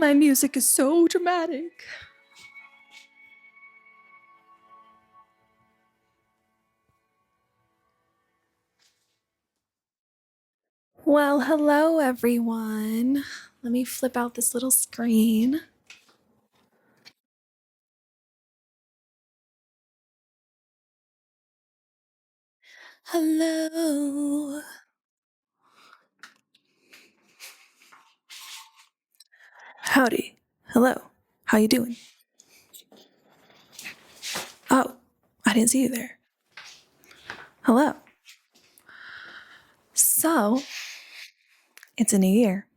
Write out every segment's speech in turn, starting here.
My music is so dramatic. Well, hello everyone. Let me flip out this little screen. Hello. Howdy. Hello. How you doing? Oh, I didn't see you there. Hello. So, it's a new year.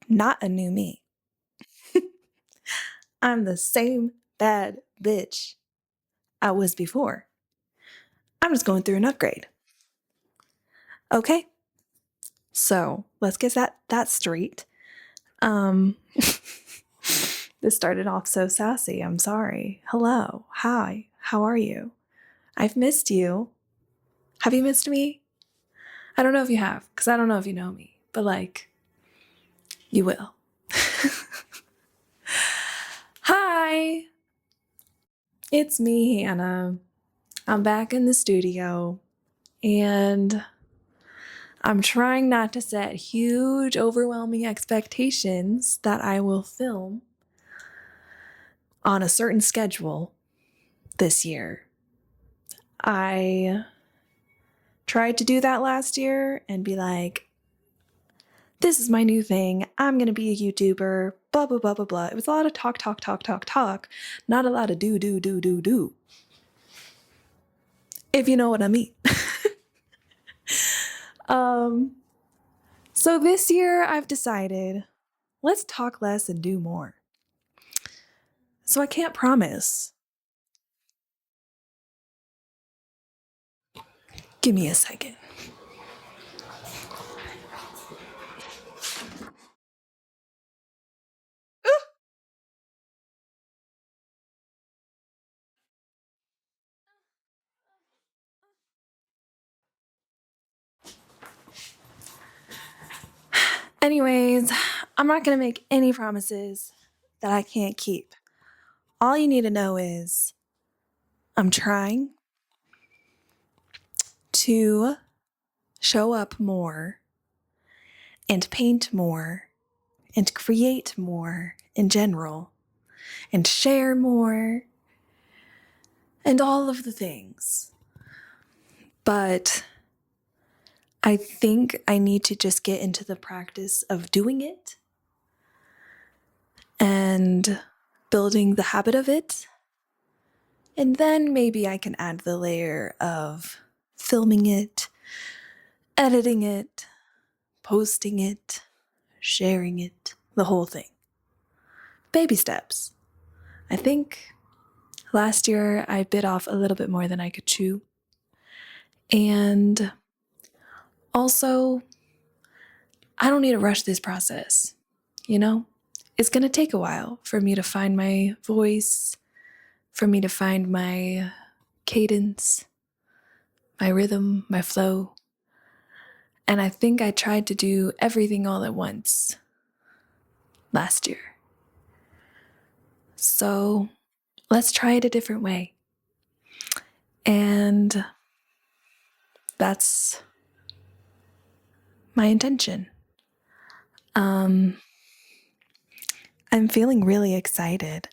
Not a new me. I'm the same bad bitch I was before. I'm just going through an upgrade. Okay? So, let's get that straight. This started off so sassy. I'm sorry. Hello. Hi. How are you? I've missed you. Have you missed me? I don't know if you have, because I don't know if you know me, but like, you will. Hi. It's me, Hannah. I'm back in the studio, and I'm trying not to set huge, overwhelming expectations that I will film on a certain schedule this year. I tried to do that last year and be like, this is my new thing. I'm going to be a YouTuber, blah, blah, blah, blah, blah. It was a lot of talk, not a lot of do. If you know what I mean. So this year I've decided, let's talk less and do more. So I can't promise. Give me a second. Anyways, I'm not going to make any promises that I can't keep. All you need to know is I'm trying to show up more and paint more and create more in general and share more and all of the things. But I think I need to just get into the practice of doing it and building the habit of it. And then maybe I can add the layer of filming it, editing it, posting it, sharing it, the whole thing. Baby steps. I think last year I bit off a little bit more than I could chew. And also, I don't need to rush this process, you know? It's going to take a while for me to find my voice, for me to find my cadence, my rhythm, my flow. And I think I tried to do everything all at once last year. So let's try it a different way. And that's my intention. I'm feeling really excited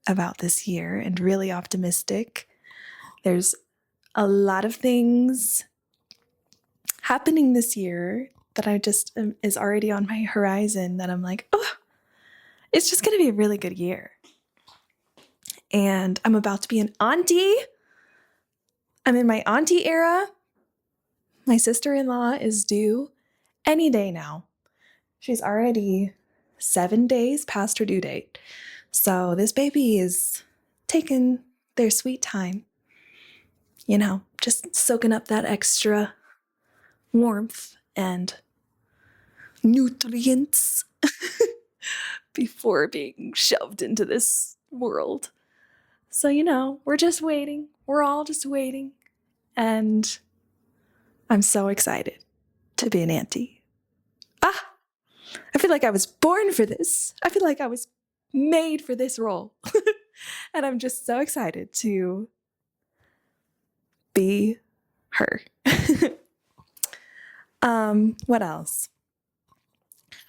about this year and really optimistic. There's a lot of things happening this year that I just is already on my horizon that I'm like, oh, it's just going to be a really good year. And I'm about to be an auntie. I'm in my auntie era. My sister-in-law is due any day now. She's already 7 days past her due date. So this baby is taking their sweet time, you know, just soaking up that extra warmth and nutrients before being shoved into this world. So, you know, we're just waiting. We're all just waiting. And I'm so excited to be an auntie. I feel like I was born for this. I feel like I was made for this role. And I'm just so excited to be her. What else?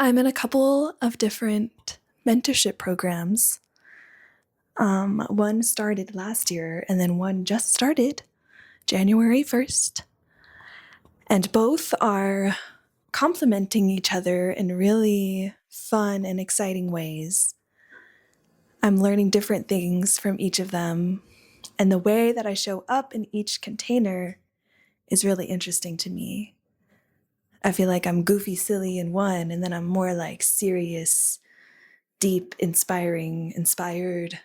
I'm in a couple of different mentorship programs. One started last year, and then one just started January 1st. And both are complementing each other in really fun and exciting ways. I'm learning different things from each of them, and the way that I show up in each container is really interesting to me. I feel like I'm goofy, silly in one, and then I'm more like serious, deep, inspired,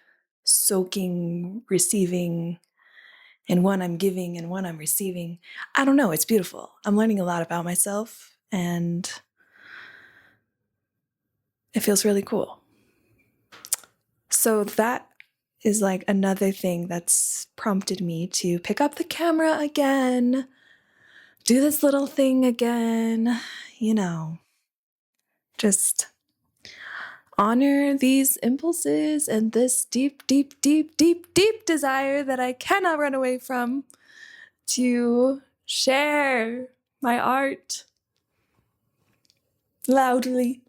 soaking, receiving. In one I'm giving, and one I'm receiving. I don't know, it's beautiful. I'm learning a lot about myself, and it feels really cool. So that is like another thing that's prompted me to pick up the camera again, do this little thing again, just honor these impulses and this deep, deep, deep, deep, deep desire that I cannot run away from to share my art loudly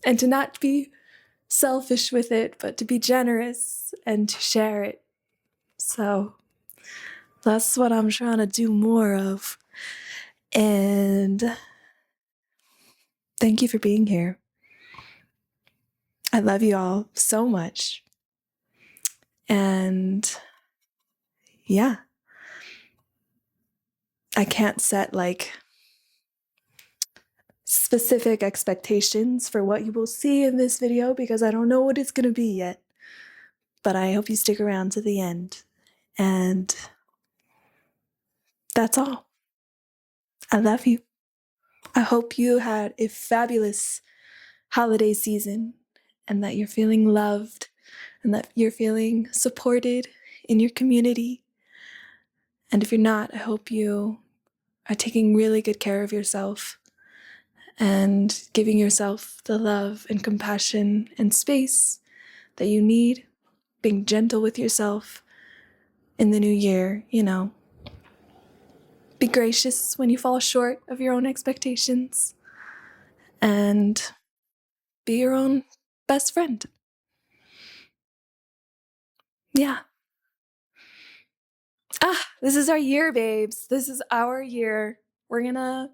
and to not be selfish with it, but to be generous and to share it. So that's what I'm trying to do more of. And thank you for being here. I love you all so much. And yeah, I can't set like specific expectations for what you will see in this video because I don't know what it's going to be yet. But I hope you stick around to the end. And that's all. I love you. I hope you had a fabulous holiday season and that you're feeling loved and that you're feeling supported in your community. And if you're not, I hope you are taking really good care of yourself and giving yourself the love and compassion and space that you need, being gentle with yourself in the new year, Be gracious when you fall short of your own expectations and be your own best friend. Yeah. This is our year, babes. This is our year. We're gonna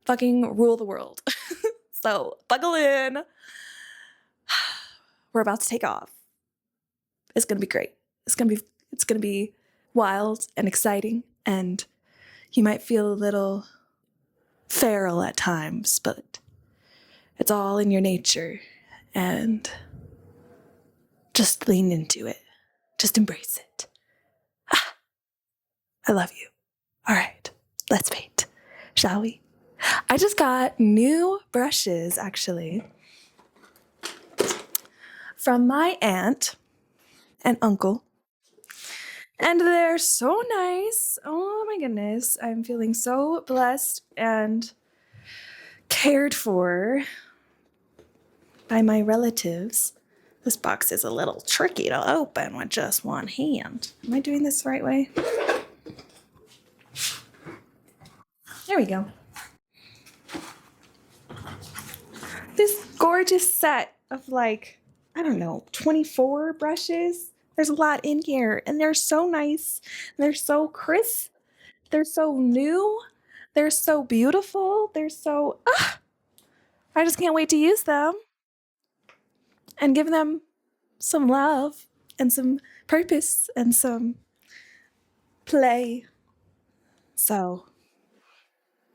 fucking rule the world. So buckle in. We're about to take off. It's gonna be great. It's gonna be wild and exciting, and you might feel a little feral at times, but it's all in your nature, and just lean into it. Just embrace it. I love you. All right, let's paint, shall we? I just got new brushes, actually, from my aunt and uncle. And they're so nice. Oh my goodness. I'm feeling so blessed and cared for by my relatives. This box is a little tricky to open with just one hand. Am I doing this the right way? There we go. This gorgeous set of 24 brushes. There's a lot in here, and they're so nice. They're so crisp. They're so new. They're so beautiful. They're so... I just can't wait to use them and give them some love and some purpose and some play. So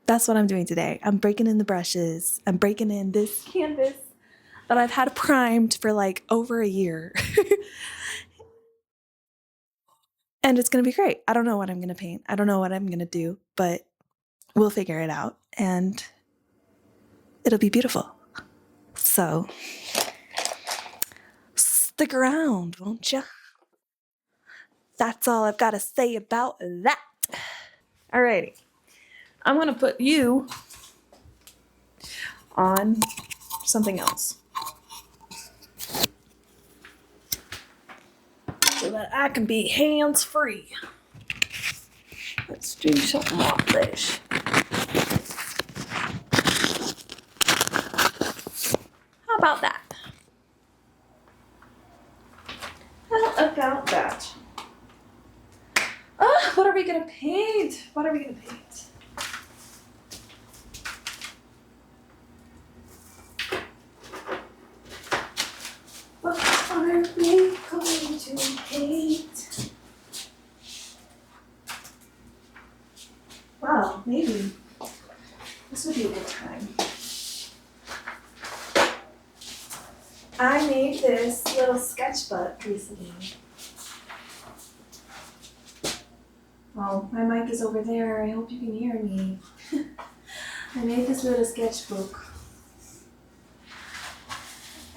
that's what I'm doing today. I'm breaking in the brushes. I'm breaking in this canvas that I've had primed for over a year. And it's going to be great. I don't know what I'm going to paint. I don't know what I'm going to do, but we'll figure it out and it'll be beautiful. So stick around, won't you? That's all I've got to say about that. Alrighty. I'm going to put you on something else so that I can be hands-free. Let's do something like this. How about that? How about that? Oh, what are we gonna paint? What are we gonna paint? What are we going to paint? Wow, maybe this would be a good time. I made this little sketchbook recently. Oh, my mic is over there. I hope you can hear me. I made this little sketchbook.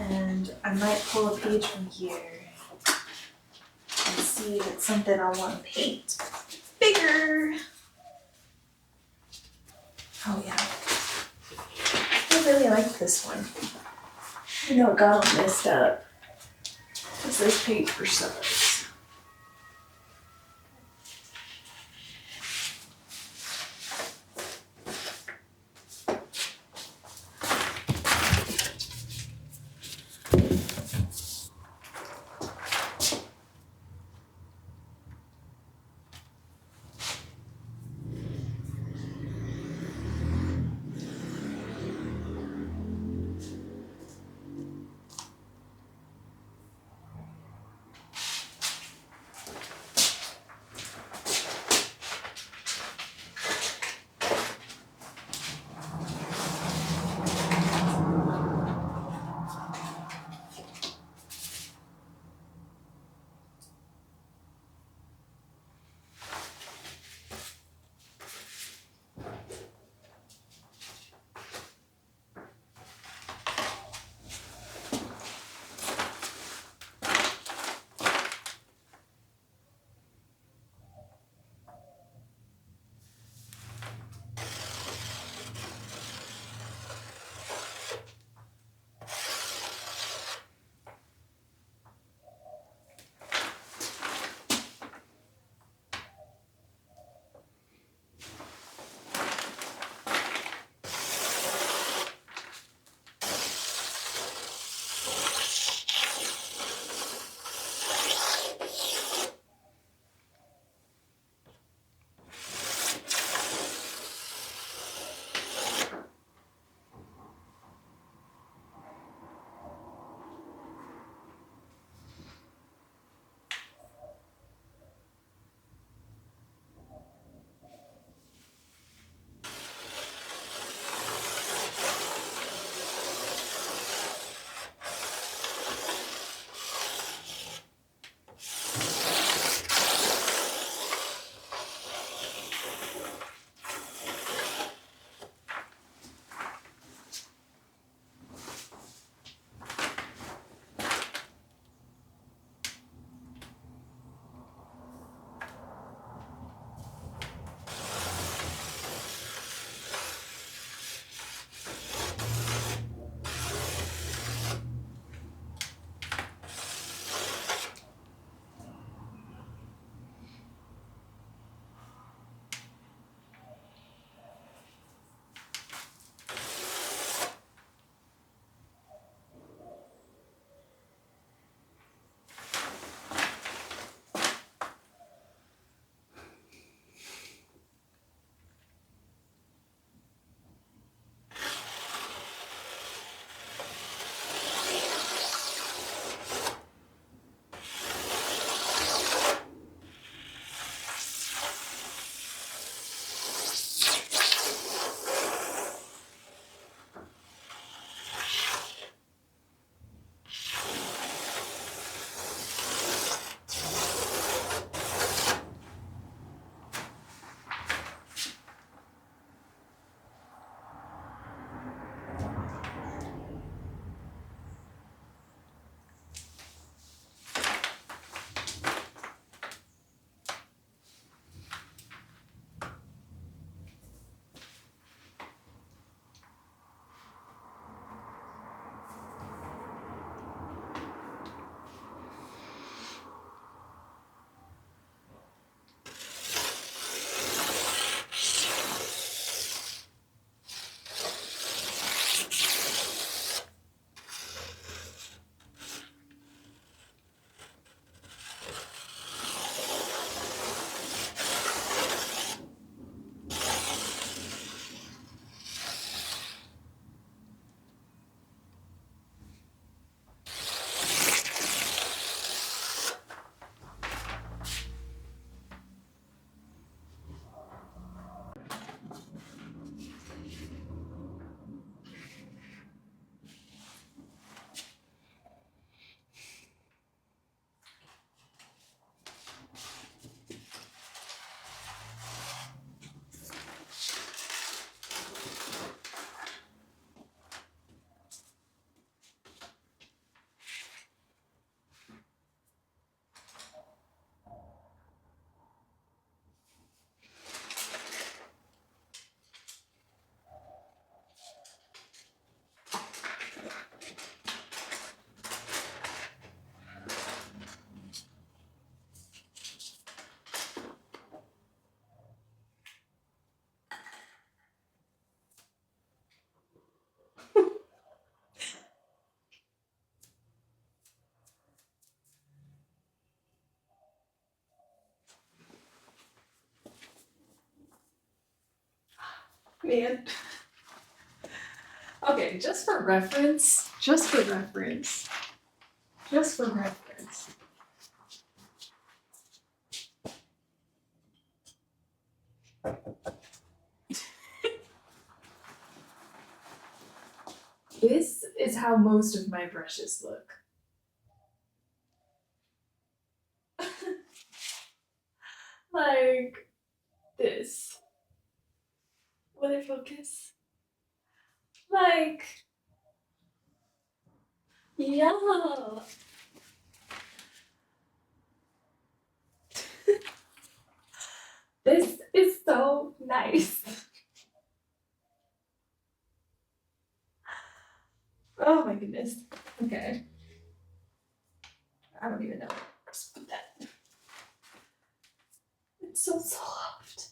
And I might pull a page from here and see if it's something I want to paint bigger. Oh yeah. I really like this one. I know it got all messed up. What's this paper size? man. Okay, just for reference. This is how most of my brushes look. Like this. Will it focus? Like, yeah. This is so nice. Oh my goodness. Okay. I don't even know where to put that. It's so soft.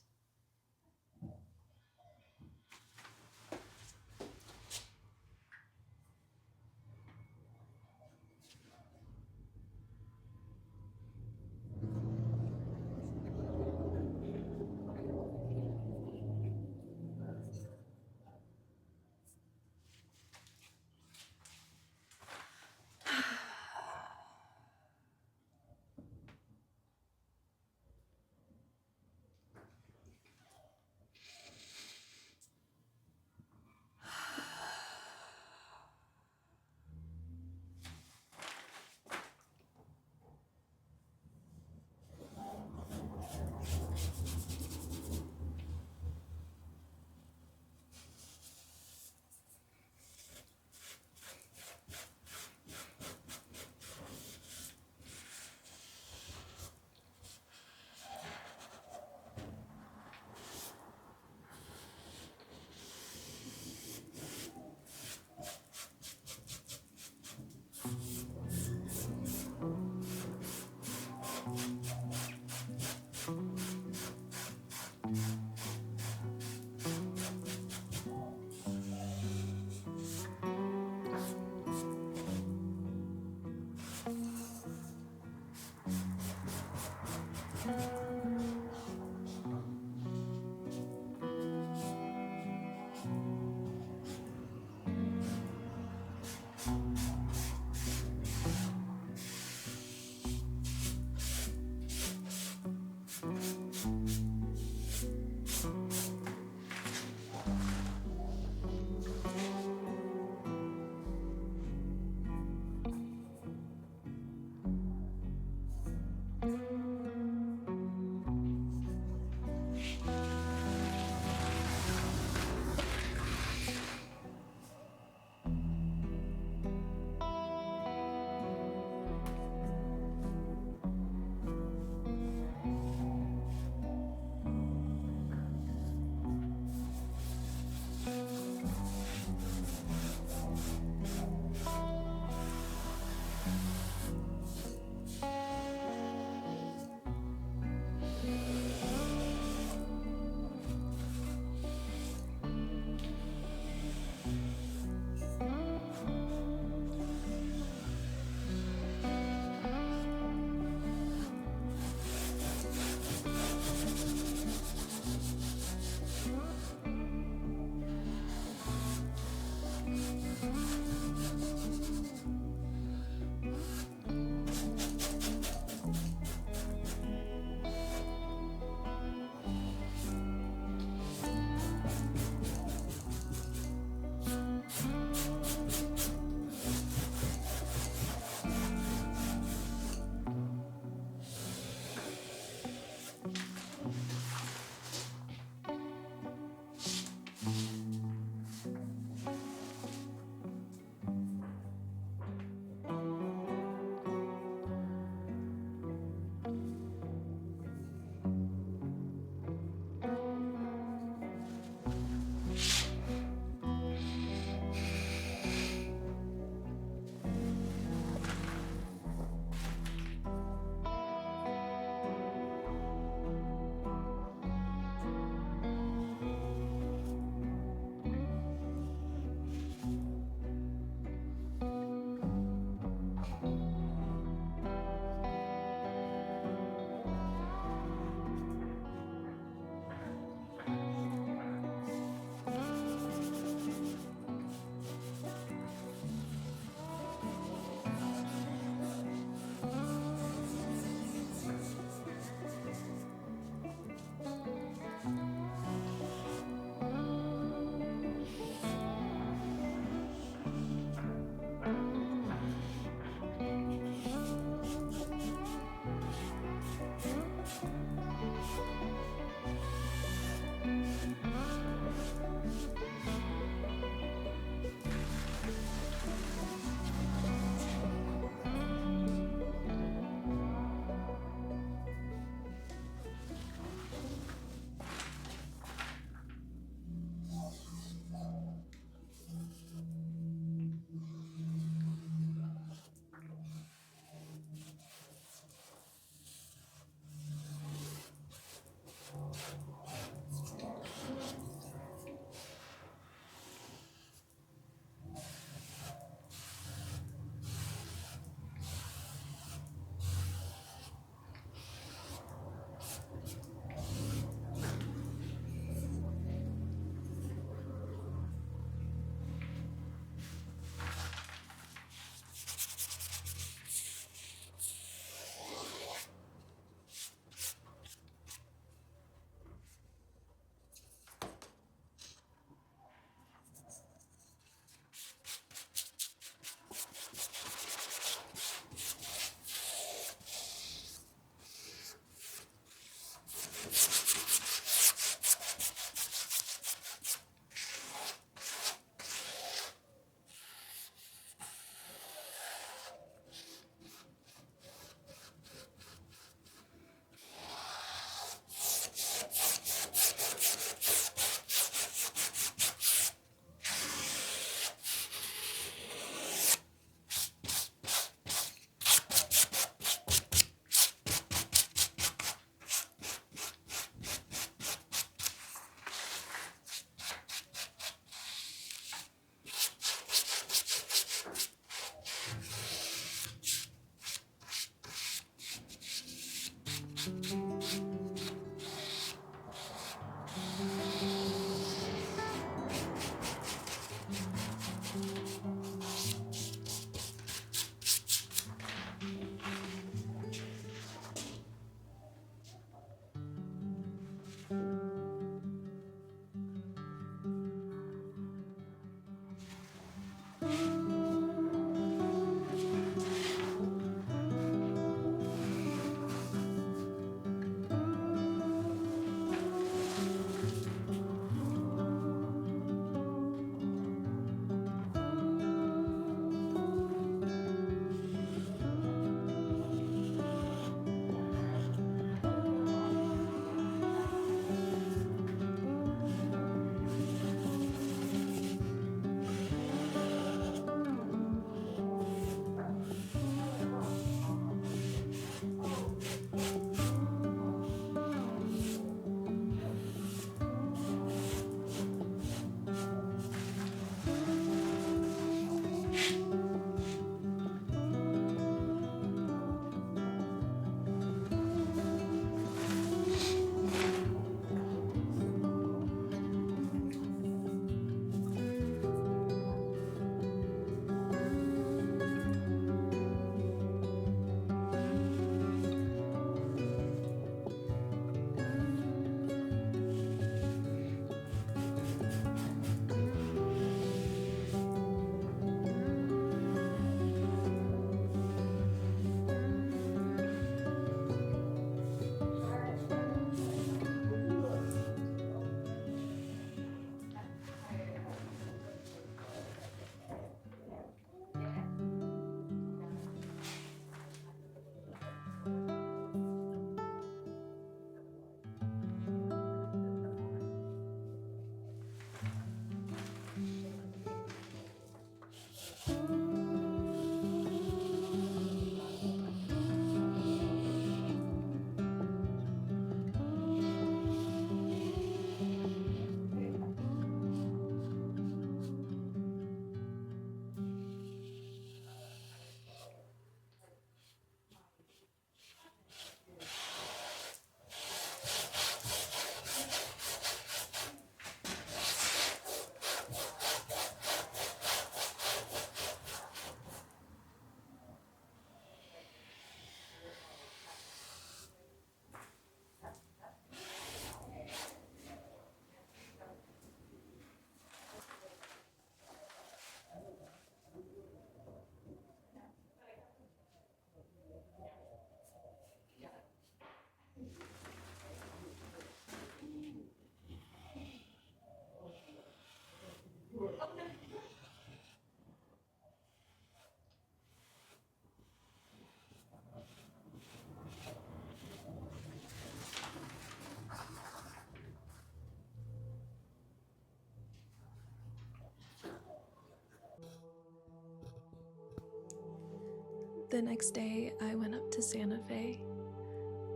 The next day, I went up to Santa Fe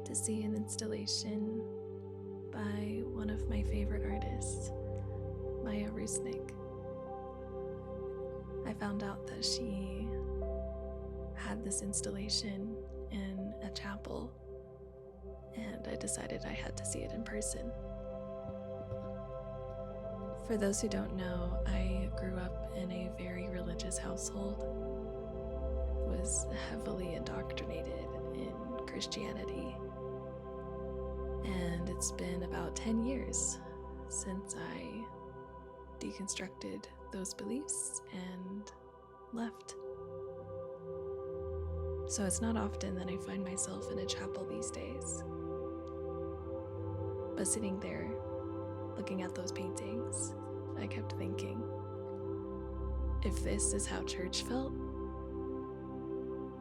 to see an installation by one of my favorite artists, Maya Rusnik. I found out that she had this installation in a chapel, and I decided I had to see it in person. For those who don't know, I grew up in a very religious household, was heavily indoctrinated in Christianity, and it's been about 10 years since I deconstructed those beliefs and left. So it's not often that I find myself in a chapel these days. But sitting there, looking at those paintings, I kept thinking, if this is how church felt,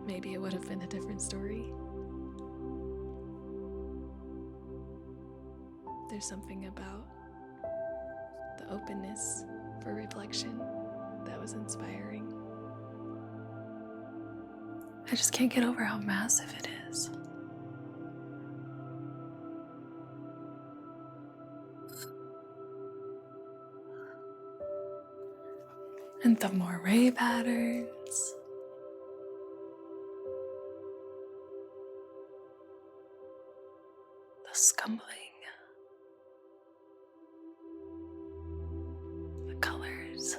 maybe it would have been a different story. There's something about the openness for reflection that was inspiring. I just can't get over how massive it is. And the moire patterns. The scumbling. The colors.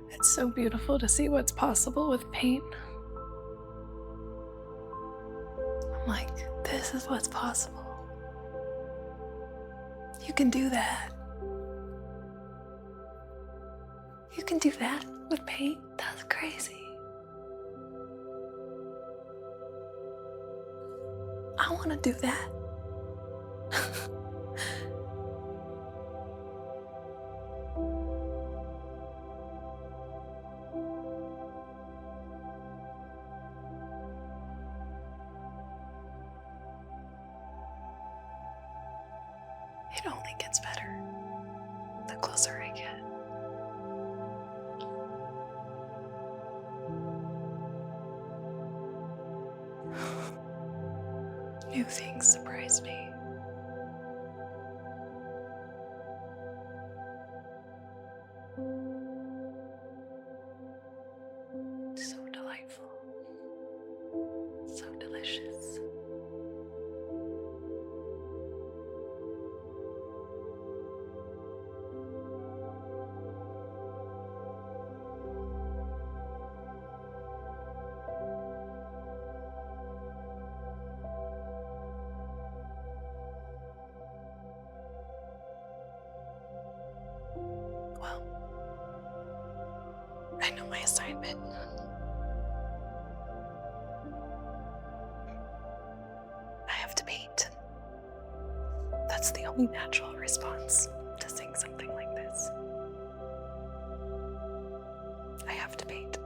It's so beautiful to see what's possible with paint. I'm like, this is what's possible. You can do that. You can do that with paint? That's crazy. I want to do that. It only gets better the closer I get. New things surprise me. So delightful. So delicious. Well, I know my assignment. I have to paint. That's the only natural response to seeing something like this. I have to paint.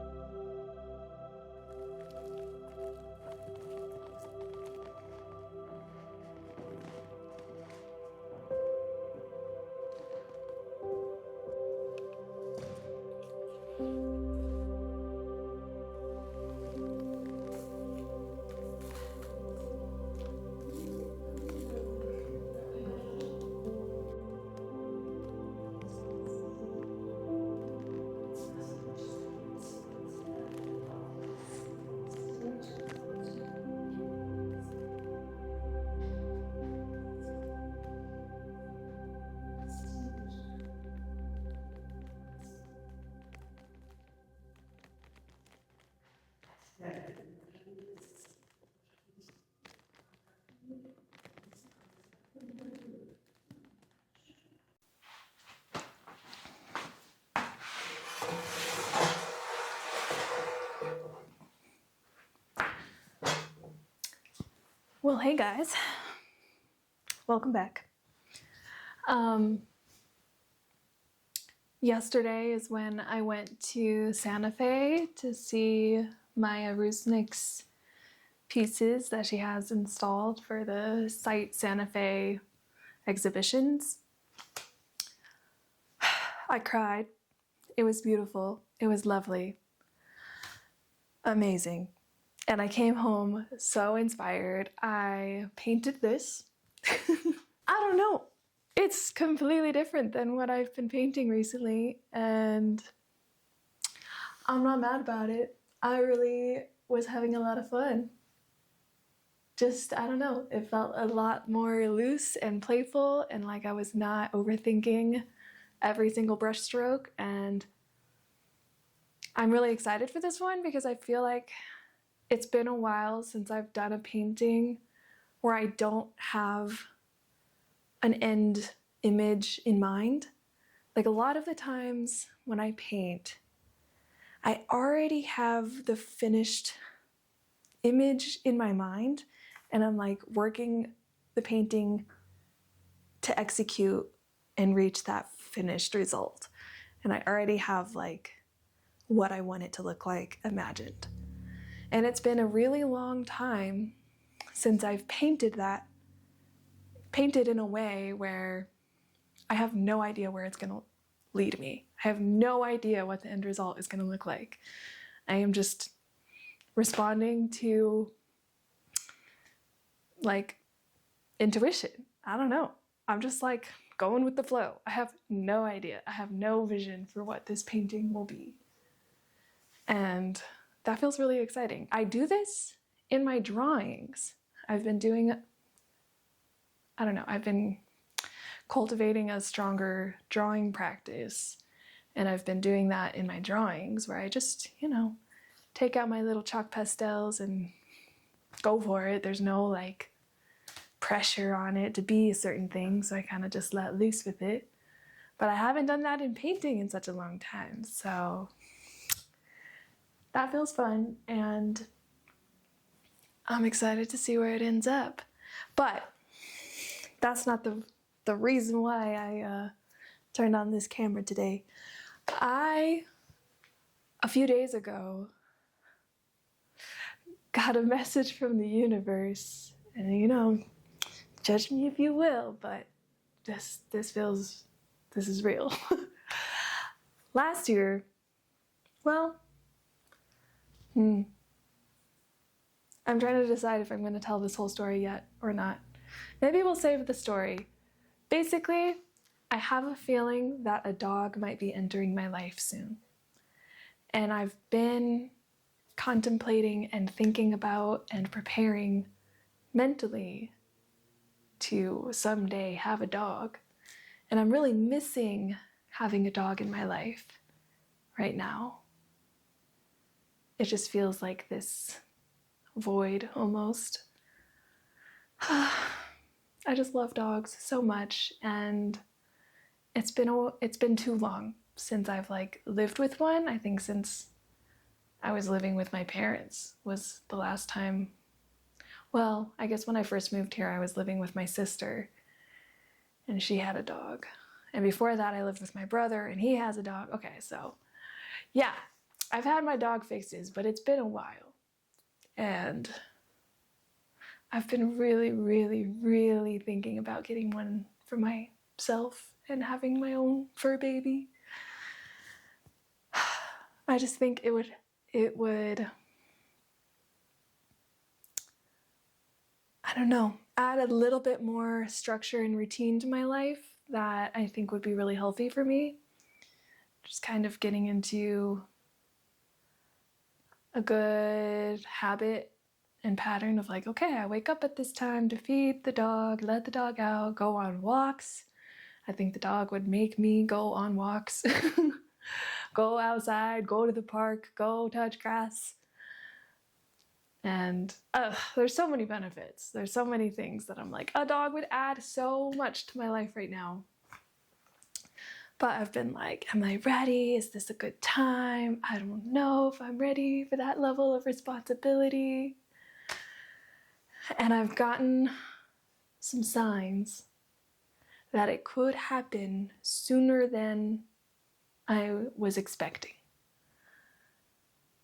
Well, hey guys. welcome back. Yesterday is when I went to Santa Fe to see Maya Rusnick's pieces that she has installed for the Site Santa Fe exhibitions. I cried. It was beautiful. It was lovely. Amazing. And I came home so inspired. I painted this. I don't know. It's completely different than what I've been painting recently, and I'm not mad about it. I really was having a lot of fun. Just, I don't know, it felt a lot more loose and playful, and like I was not overthinking every single brush stroke. And I'm really excited for this one because I feel like it's been a while since I've done a painting where I don't have an end image in mind. Like a lot of the times when I paint, I already have the finished image in my mind, and I'm like working the painting to execute and reach that finished result. And I already have like what I want it to look like imagined. And it's been a really long time since I've painted in a way where I have no idea where it's gonna lead me. I have no idea what the end result is gonna look like. I am just responding to like intuition. I don't know. I'm just like going with the flow. I have no idea. I have no vision for what this painting will be. And that feels really exciting. I do this in my drawings. I've been doing, I don't know, I've been cultivating a stronger drawing practice. And I've been doing that in my drawings where I just, take out my little chalk pastels and go for it. There's no like pressure on it to be a certain thing. So I kind of just let loose with it. But I haven't done that in painting in such a long time. So that feels fun. And I'm excited to see where it ends up. But that's not the reason why I turned on this camera today. A few days ago, got a message from the universe, and judge me if you will, but this is real. Last year, well, I'm trying to decide if I'm going to tell this whole story yet or not. Maybe we'll save the story. Basically, I have a feeling that a dog might be entering my life soon. And I've been contemplating and thinking about and preparing mentally to someday have a dog. And I'm really missing having a dog in my life right now. It just feels like this void almost. I just love dogs so much, and it's been too long since I've like lived with one. I think since I was living with my parents was the last time. Well, I guess when I first moved here, I was living with my sister, and she had a dog. And before that, I lived with my brother, and he has a dog. Okay, so yeah, I've had my dog faces, but it's been a while. And I've been really, really, really thinking about getting one for myself and having my own fur baby. I just think it would, I don't know, add a little bit more structure and routine to my life that I think would be really healthy for me. Just kind of getting into a good habit and pattern of like, okay, I wake up at this time to feed the dog, let the dog out, go on walks. I think the dog would make me go on walks. Go outside, go to the park, go touch grass. And there's so many benefits. There's so many things that I'm like, a dog would add so much to my life right now. But I've been like, am I ready? Is this a good time? I don't know if I'm ready for that level of responsibility. And I've gotten some signs that it could happen sooner than I was expecting.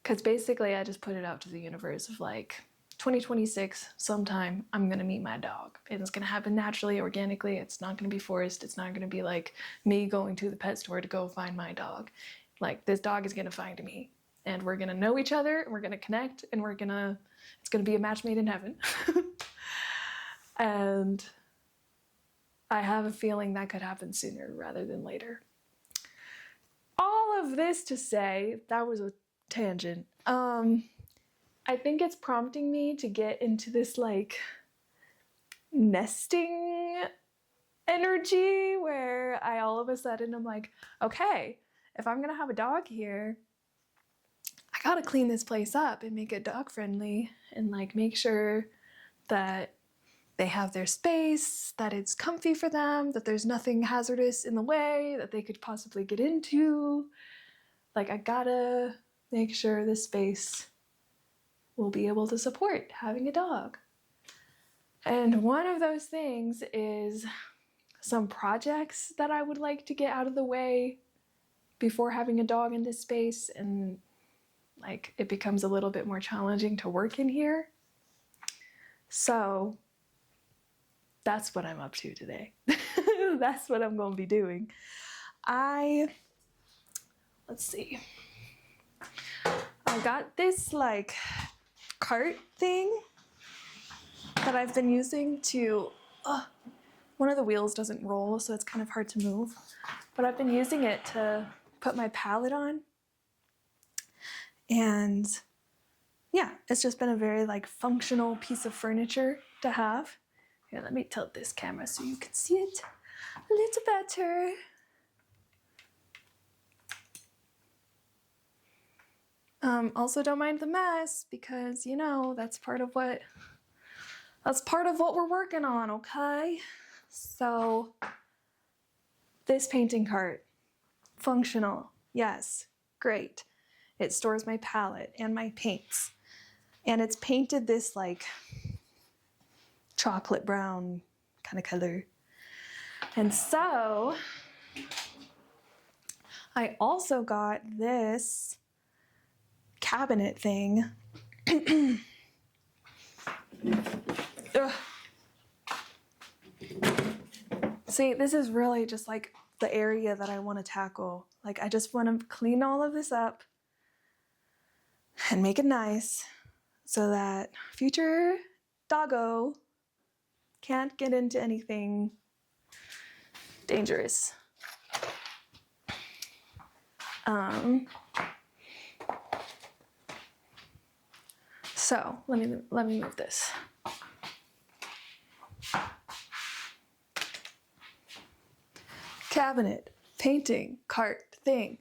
Because basically I just put it out to the universe of like, 2026, sometime I'm gonna meet my dog. And it's gonna happen naturally, organically. It's not gonna be forced. It's not gonna be like me going to the pet store to go find my dog. Like, this dog is gonna find me. And we're gonna know each other, and we're gonna connect, and it's gonna be a match made in heaven. And I have a feeling that could happen sooner rather than later. All of this to say, that was a tangent. I think it's prompting me to get into this like nesting energy where I all of a sudden I'm like, okay, if I'm gonna have a dog here, I gotta clean this place up and make it dog friendly and like make sure that they have their space, that it's comfy for them, that there's nothing hazardous in the way that they could possibly get into. Like, I gotta make sure this space will be able to support having a dog. And one of those things is some projects that I would like to get out of the way before having a dog in this space, and like it becomes a little bit more challenging to work in here. So that's what I'm up to today. That's what I'm gonna be doing. Let's see. I got this like cart thing that I've been using to, one of the wheels doesn't roll, so it's kind of hard to move, but I've been using it to put my palette on. And yeah, it's just been a very like functional piece of furniture to have. Here, let me tilt this camera so you can see it a little better. Also don't mind the mess, because you know, that's part of what we're working on, okay? So this painting cart, functional, yes, great. It stores my palette and my paints. And it's painted this like chocolate brown kind of color. And so I also got this cabinet thing. See, this is really just like the area that I want to tackle. Like, I just want to clean all of this up and make it nice so that future doggo can't get into anything dangerous. So let me move this. Cabinet, painting, cart thing.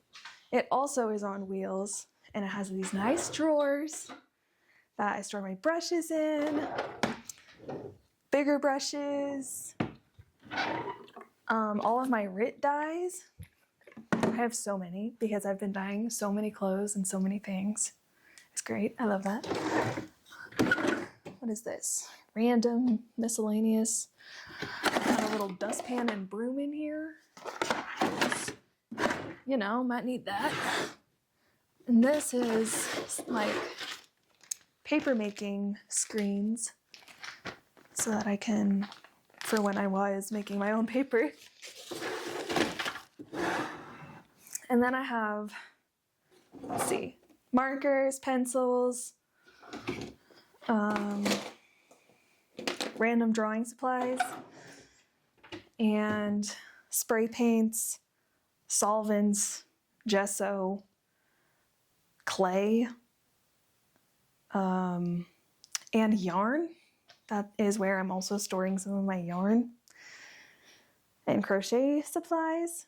It also is on wheels, and it has these nice drawers that I store my brushes in, bigger brushes, all of my RIT dyes. I have so many because I've been dyeing so many clothes and so many things. It's great, I love that. What is this? Random, miscellaneous. Got a little dustpan and broom in here. You know, might need that. And this is like paper making screens so that I can, for when I was making my own paper. And then I have, let's see, markers, pencils, random drawing supplies, and spray paints, solvents, gesso, clay, and yarn. That is where I'm also storing some of my yarn, and crochet supplies.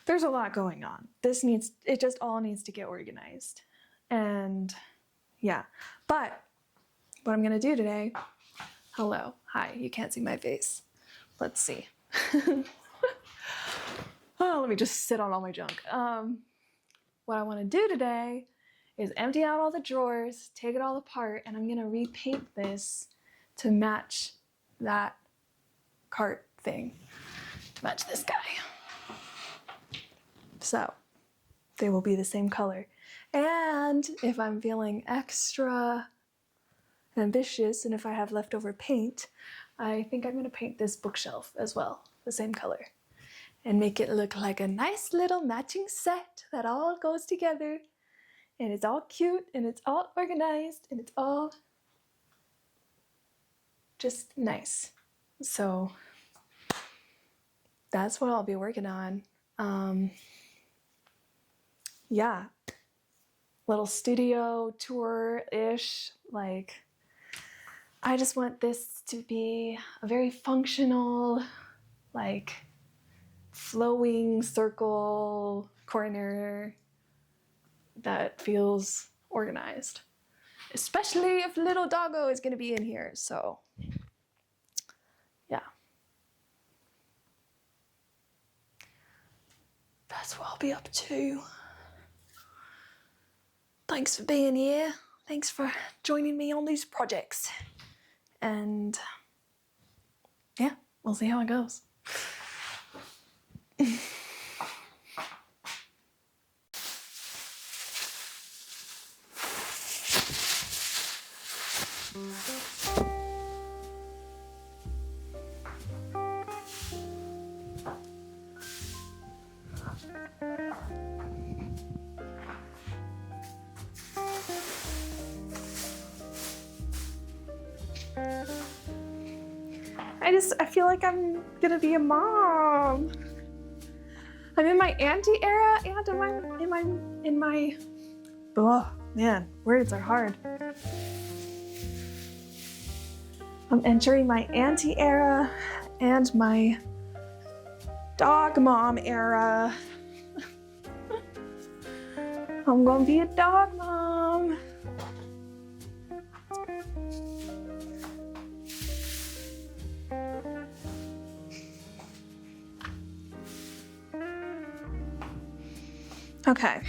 There's a lot going on. It just all needs to get organized. And yeah, but what I'm gonna do today, hello, hi, you can't see my face. Let's see. Oh, let me just sit on all my junk. What I wanna do today is empty out all the drawers, take it all apart, and I'm gonna repaint this to match that cart thing, to match this guy. So they will be the same color. And if I'm feeling extra ambitious and if I have leftover paint, I think I'm gonna paint this bookshelf as well, the same color, and make it look like a nice little matching set that all goes together, and it's all cute and it's all organized and it's all just nice. So that's what I'll be working on. Yeah, little studio tour-ish. Like, I just want this to be a very functional, like, flowing circle corner that feels organized. Especially if little doggo is gonna be in here, so yeah. That's what I'll be up to. Thanks for being here. Thanks for joining me on these projects. And yeah, we'll see how it goes. I feel like I'm gonna be a mom. I'm in my auntie era and in my oh man, words are hard. I'm entering my auntie era and my dog mom era. I'm gonna be a dog mom. Okay.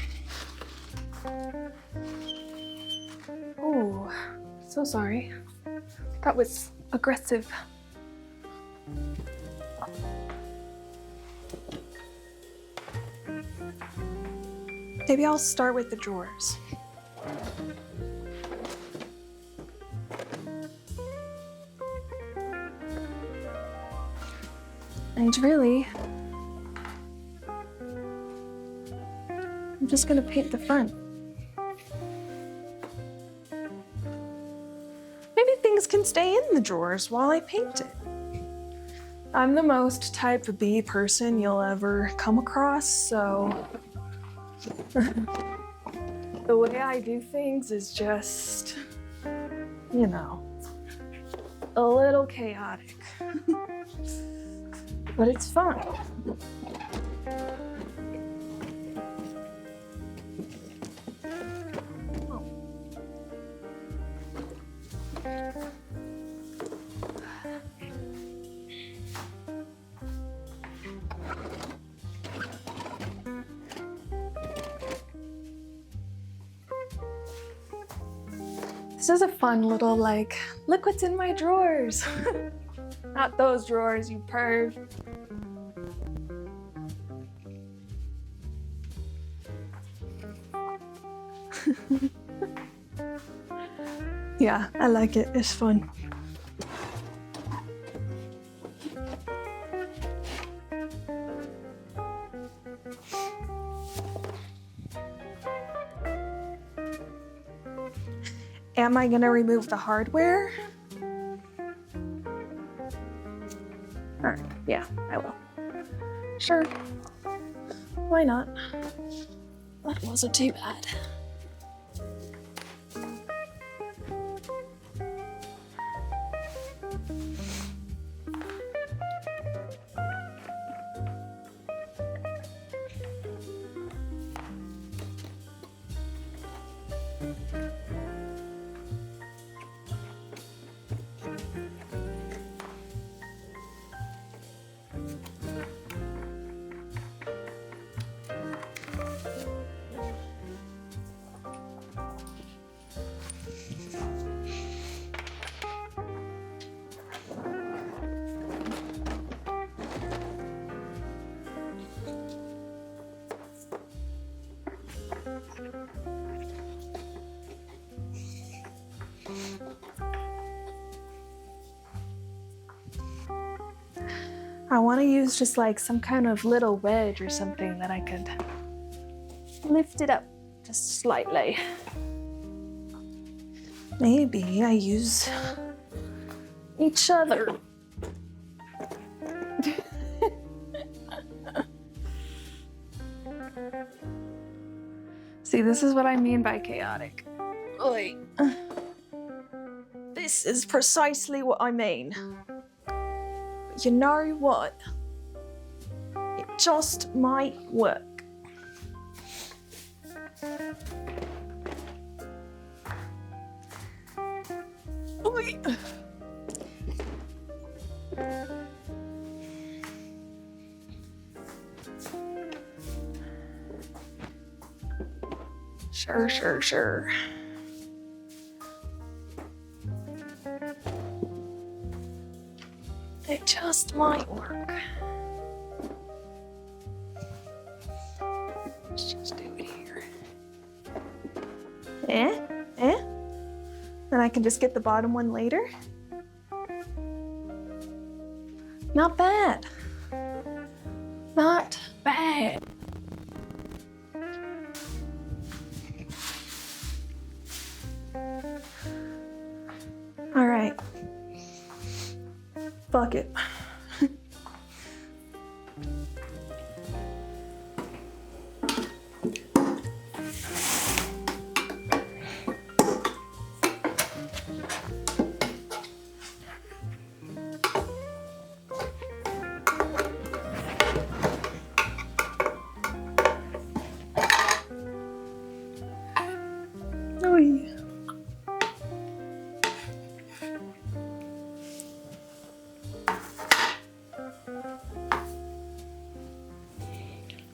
Oh, so sorry. That was aggressive. Maybe I'll start with the drawers. And really, I'm just gonna paint the front. Maybe things can stay in the drawers while I paint it. I'm the most type B person you'll ever come across, so the way I do things is just, you know, a little chaotic. But it's fun. This is a fun little, like, look what's in my drawers. Not those drawers, you perv. Yeah, I like it. It's fun. Am I gonna remove the hardware? Alright, yeah, I will. Sure. Why not? That wasn't too bad. I want to use just like some kind of little wedge or something that I could lift it up just slightly. Maybe I use each other. See, this is what I mean by chaotic. Like, this is precisely what I mean. But you know what? It just might work. Oi. Sure. It just might work. Let's just do it here. Then I can just get the bottom one later. Not bad. Not bad. All right. Fuck it.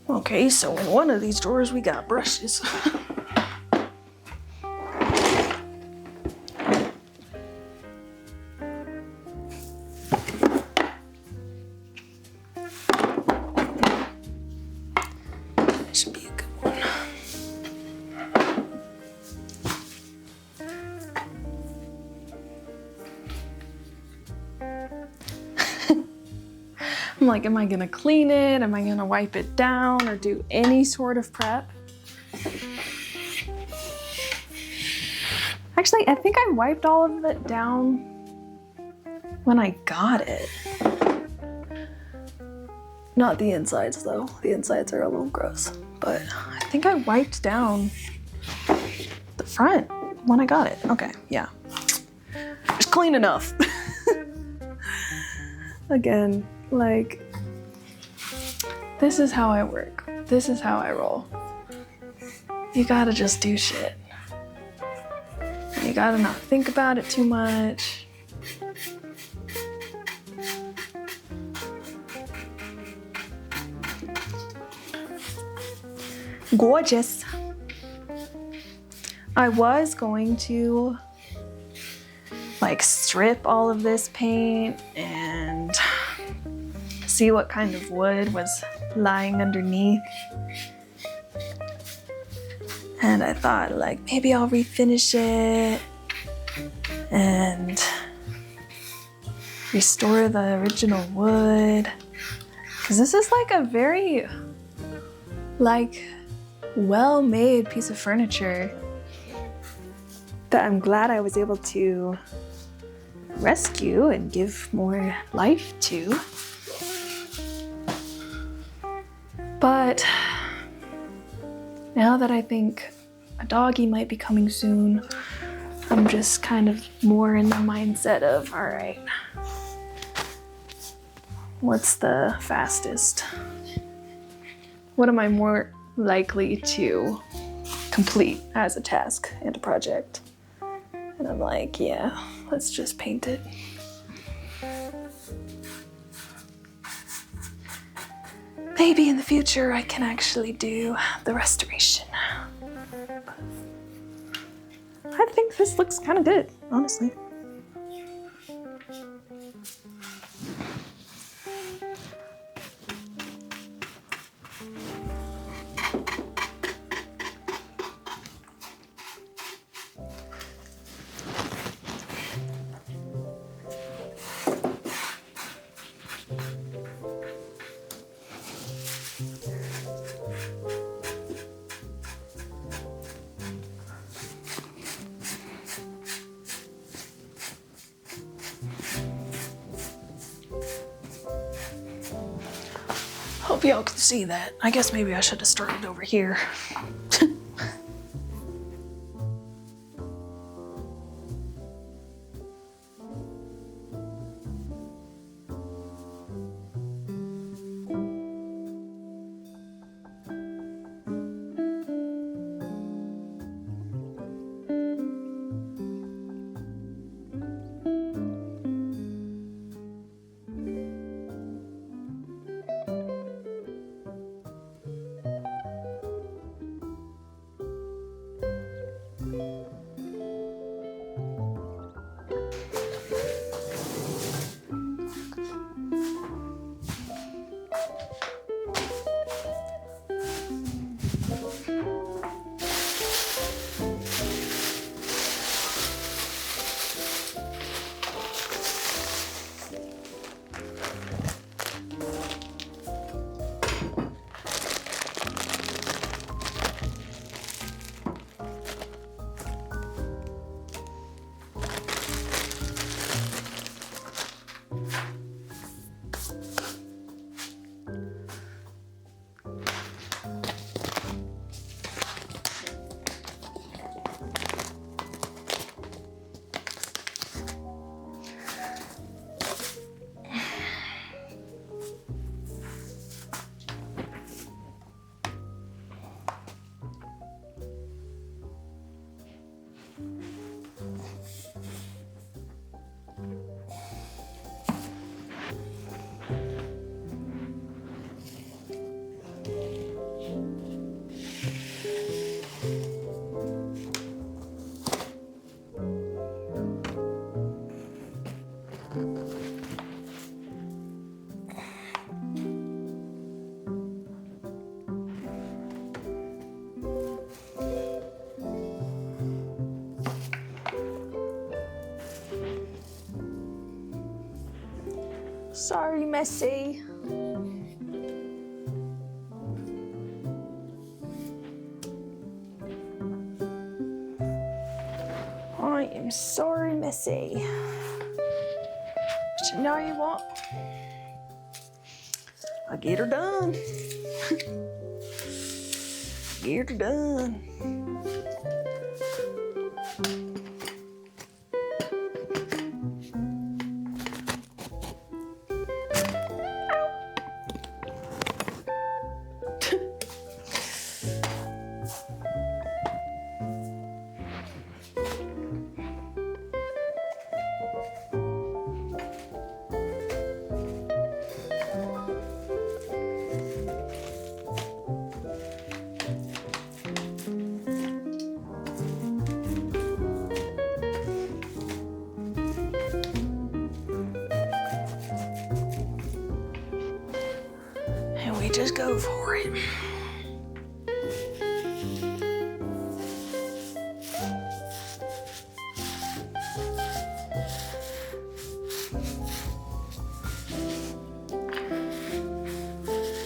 Okay, so in one of these drawers we got brushes. Should be a good one. I'm like, am I gonna clean it? Am I gonna wipe it down or do any sort of prep? Actually, I think I wiped all of it down when I got it. Not the insides though. The insides are a little gross, but I think I wiped down the front when I got it. Okay, yeah. It's clean enough. Again, like, this is how I work. This is how I roll. You gotta just do shit. And you gotta not think about it too much. Gorgeous. I was going to like strip all of this paint and see what kind of wood was lying underneath. And I thought like maybe I'll refinish it and restore the original wood. Cause this is like a very like well-made piece of furniture that I'm glad I was able to rescue and give more life to. But now that I think a doggy might be coming soon, I'm just kind of more in the mindset of, all right, what's the fastest? What am I more likely to complete as a task and a project? And I'm like, yeah, let's just paint it. Maybe in the future I can actually do the restoration. I think this looks kind of good, honestly. hope y'all can see that. I guess maybe I should have started over here. Sorry, Missy. I am sorry, Missy. But you know you what? I'll get her done. Get her done. And we just go for it.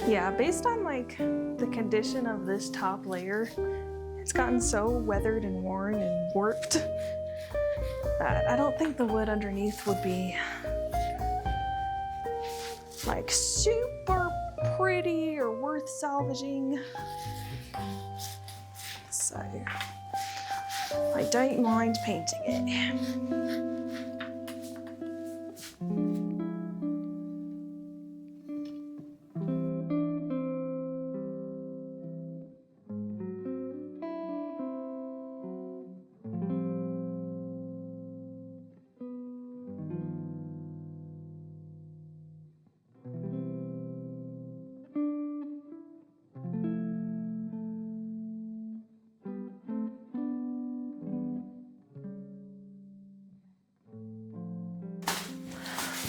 Yeah, based on like the condition of this top layer, it's gotten so weathered and worn and warped that I don't think the wood underneath would be like super pretty or worth salvaging. So I don't mind painting it.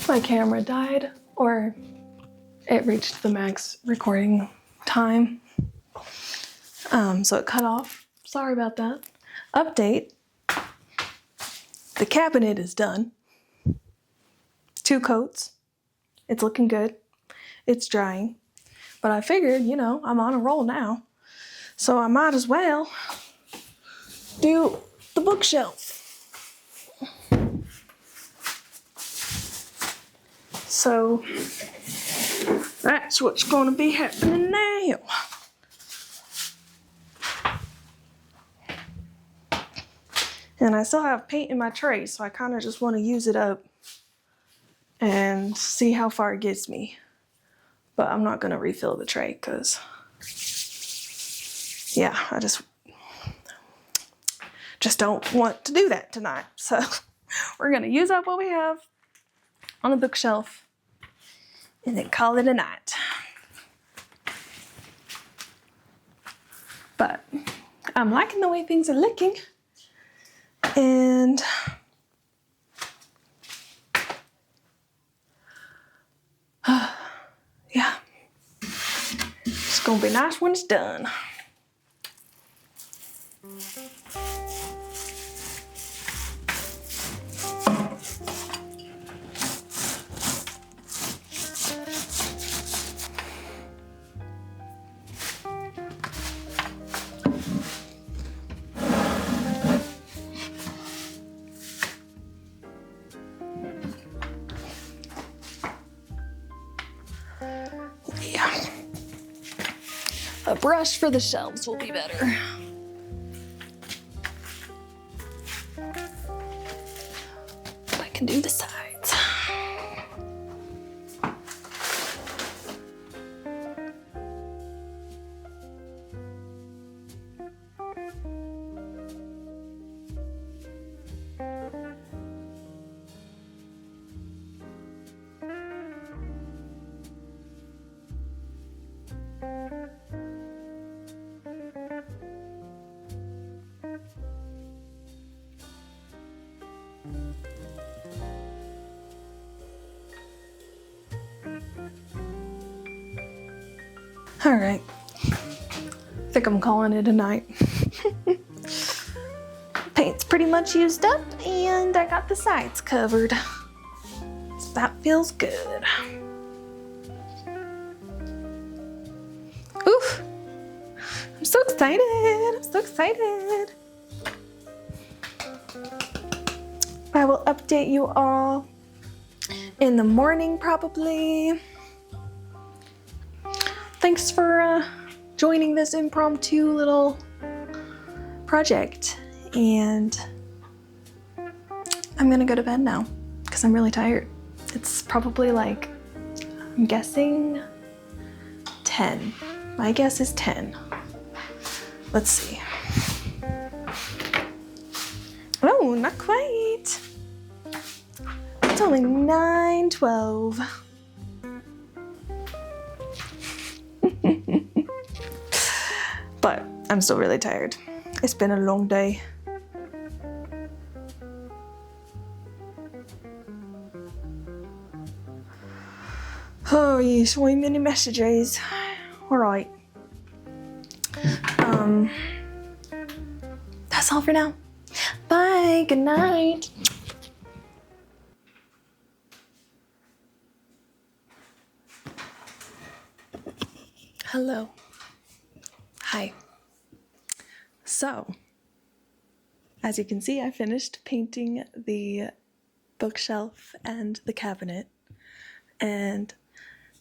My camera died, or it reached the max recording time. So it cut off. Sorry about that. Update. The cabinet is done. 2 coats. It's looking good. It's drying. But I figured, you know, I'm on a roll now. So I might as well do the bookshelf. So That's what's going to be happening now. And I still have paint in my tray, so I kind of just want to use it up and see how far it gets me. But I'm not going to refill the tray because, yeah, I just don't want to do that tonight. So we're going to use up what we have on the bookshelf and then call it a night. But I'm liking the way things are looking. And yeah, it's gonna be nice when it's done. Yeah. A brush for the shelves will be better. I can do the sides. All right, I think I'm calling it a night. Paint's pretty much used up and I got the sides covered. So that feels good. Oof, I'm so excited, I'm so excited. I will update you all in the morning probably. Thanks for joining this impromptu little project, and I'm gonna go to bed now because I'm really tired. It's probably like, I'm guessing 10. My guess is 10. Let's see. Oh, not quite. It's only 9:12. But I'm still really tired. It's been a long day. Oh yes, so many messages. All right. That's all for now. Bye, good night. Hello. Hi. So, as you can see, I finished painting the bookshelf and the cabinet. And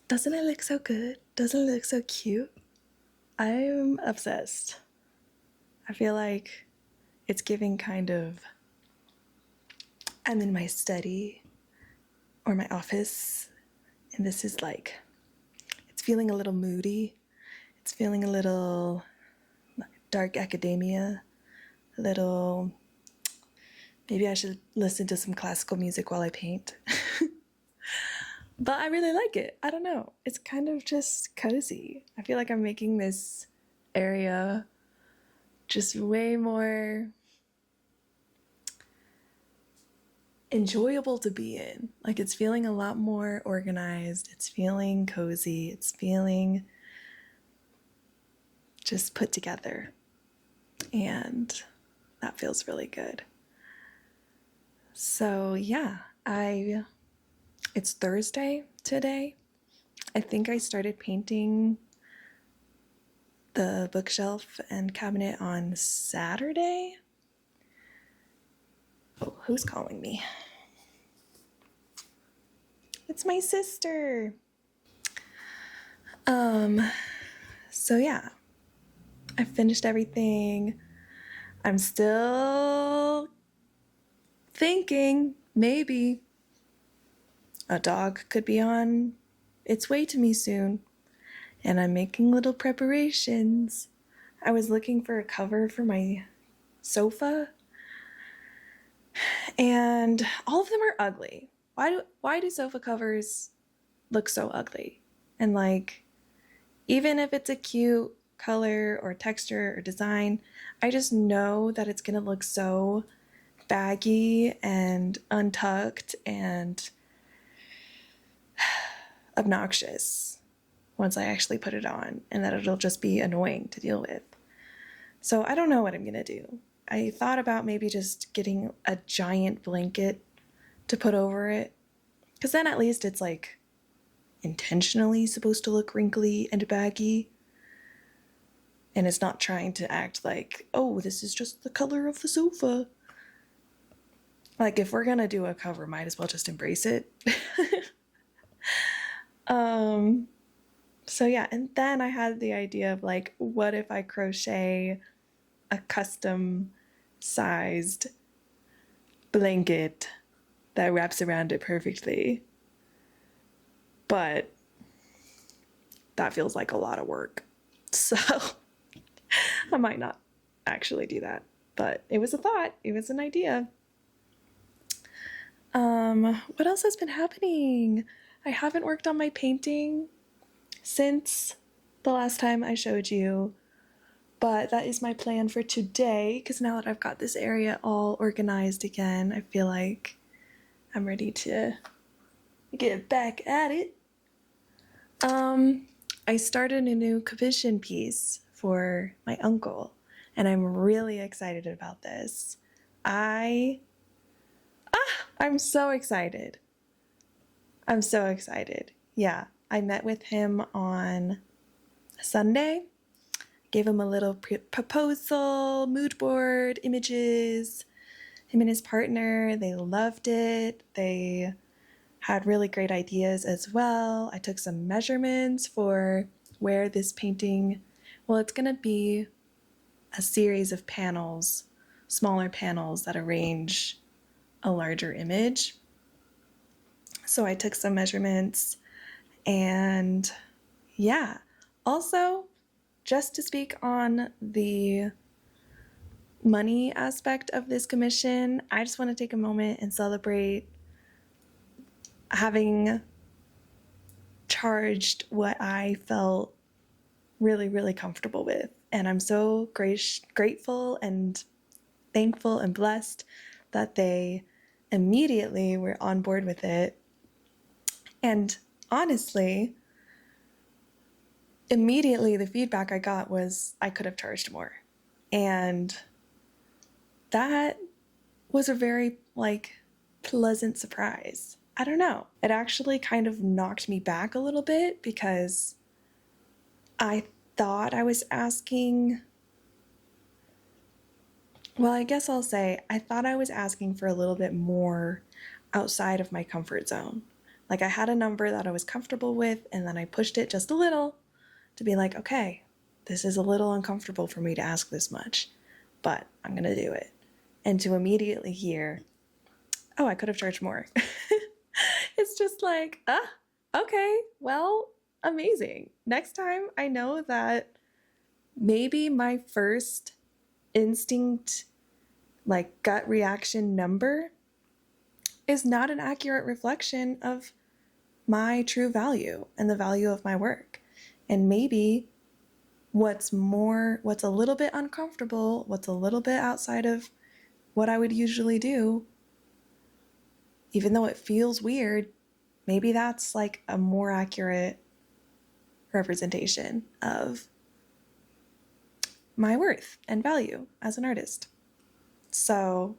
doesn't it look so good? Doesn't it look so cute? I'm obsessed. I feel like it's giving kind of, I'm in my study or my office, and this is like, it's feeling a little moody. It's feeling a little dark academia, a little, maybe I should listen to some classical music while I paint. But I really like it. I don't know. It's kind of just cozy. I feel like I'm making this area just way more enjoyable to be in. Like, it's feeling a lot more organized. It's feeling cozy. It's feeling just put together. And that feels really good. So yeah, it's Thursday today. I think I started painting the bookshelf and cabinet on Saturday. Oh, who's calling me? It's my sister. So yeah, I finished everything. I'm still thinking maybe a dog could be on its way to me soon, and I'm making little preparations. I was looking for a cover for my sofa, and all of them are ugly. Why do sofa covers look so ugly? And like, even if it's a cute color or texture or design, I just know that it's gonna look so baggy and untucked and obnoxious once I actually put it on, and that it'll just be annoying to deal with. So I don't know what I'm gonna do. I thought about maybe just getting a giant blanket to put over it, because then at least it's like intentionally supposed to look wrinkly and baggy, and it's not trying to act like, oh, this is just the color of the sofa. Like, if we're gonna do a cover, might as well just embrace it. So yeah, and then I had the idea of like, what if I crochet a custom sized blanket that wraps around it perfectly? But that feels like a lot of work. So I might not actually do that. But it was a thought, it was an idea. What else has been happening? I haven't worked on my painting since the last time I showed you, but that is my plan for today, because now that I've got this area all organized again, I feel like I'm ready to get back at it. I started a new commission piece for my uncle, and I'm really excited about this. I'm so excited. I'm so excited. Yeah, I met with him on Sunday, gave him a little proposal, mood board, images. Him and his partner, they loved it. They had really great ideas as well. I took some measurements for where this painting, well, it's gonna be a series of panels, smaller panels that arrange a larger image. So I took some measurements, and yeah. Also, just to speak on the money aspect of this commission, I just want to take a moment and celebrate having charged what I felt really, really comfortable with. And I'm so grateful and thankful and blessed that they immediately were on board with it. And honestly, immediately the feedback I got was I could have charged more. And that was a very pleasant surprise. I don't know. It actually kind of knocked me back a little bit, because I thought I was asking, well, I guess I'll say I thought I was asking for a little bit more outside of my comfort zone. Like, I had a number that I was comfortable with, and then I pushed it just a little to be like, okay, this is a little uncomfortable for me to ask this much, but I'm gonna do it. And to immediately hear, oh, I could have charged more. It's just like, okay, well, amazing. Next time I know that maybe my first instinct, like gut reaction number, is not an accurate reflection of my true value and the value of my work. And maybe what's a little bit uncomfortable, what's a little bit outside of what I would usually do, even though it feels weird, maybe that's like a more accurate representation of my worth and value as an artist. So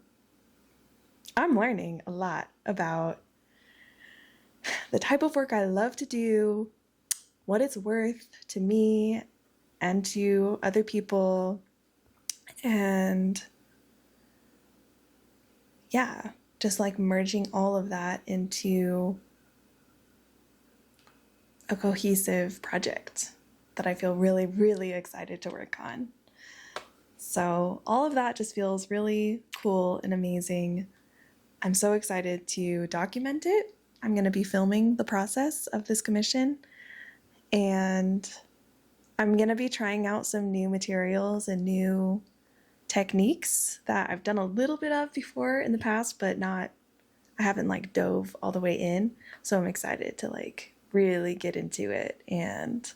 I'm learning a lot about the type of work I love to do, what it's worth to me and to other people, and yeah, just like merging all of that into a cohesive project that I feel really, really excited to work on. So all of that just feels really cool and amazing. I'm so excited to document it. I'm going to be filming the process of this commission, and I'm going to be trying out some new materials and new techniques that I've done a little bit of before in the past, but I haven't like dove all the way in. So I'm excited to like really get into it and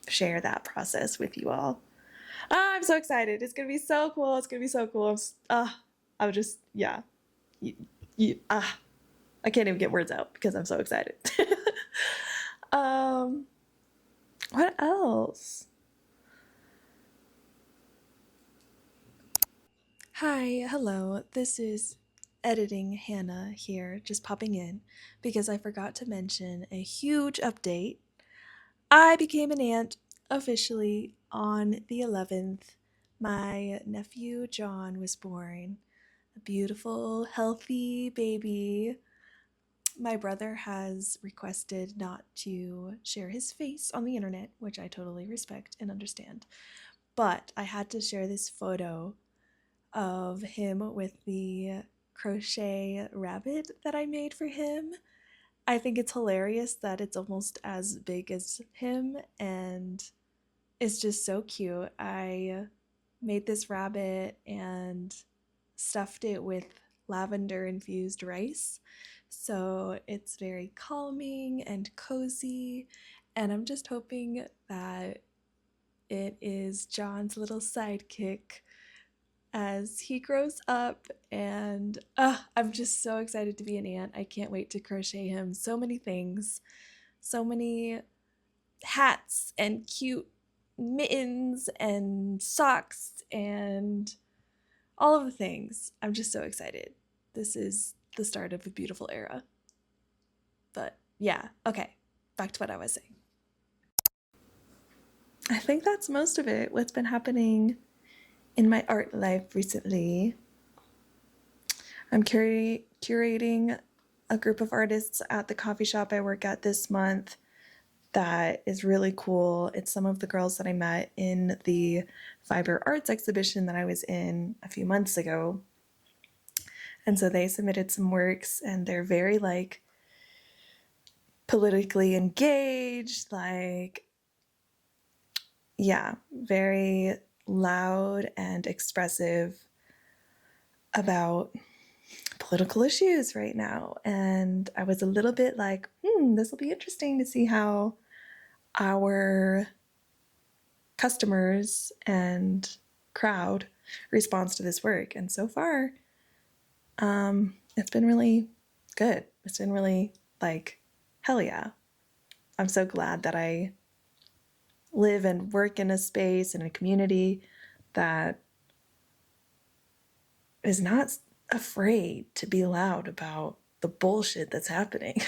share that process with you all. I'm so excited. It's going to be so cool. It's going to be so cool. I'm just, yeah. I can't even get words out because I'm so excited. What else? Hi, hello. This is editing Hannah here, just popping in because I forgot to mention a huge update. I became an aunt officially on the 11th. My nephew John was born. A beautiful, healthy baby. My brother has requested not to share his face on the internet, which I totally respect and understand. But I had to share this photo of him with the crochet rabbit that I made for him. I think it's hilarious that it's almost as big as him, and it's just so cute. I made this rabbit and stuffed it with lavender infused rice. So it's very calming and cozy, and I'm just hoping that it is John's little sidekick as he grows up. And I'm just so excited to be an aunt. I can't wait to crochet him so many things, so many hats and cute mittens and socks and all of the things. I'm just so excited. This is the start of a beautiful era. But yeah, okay, back to what I was saying. I think that's most of it. What's been happening in my art life recently? I'm curating a group of artists at the coffee shop I work at this month that is really cool. It's some of the girls that I met in the Fiber Arts exhibition that I was in a few months ago. And so they submitted some works, and they're very like politically engaged, like, yeah, very loud and expressive about political issues right now. And I was a little bit like, this will be interesting to see how our customers and crowd responds to this work. And so far, it's been really good. It's been really like, hell yeah. I'm so glad that I live and work in a space and a community that is not afraid to be loud about the bullshit that's happening.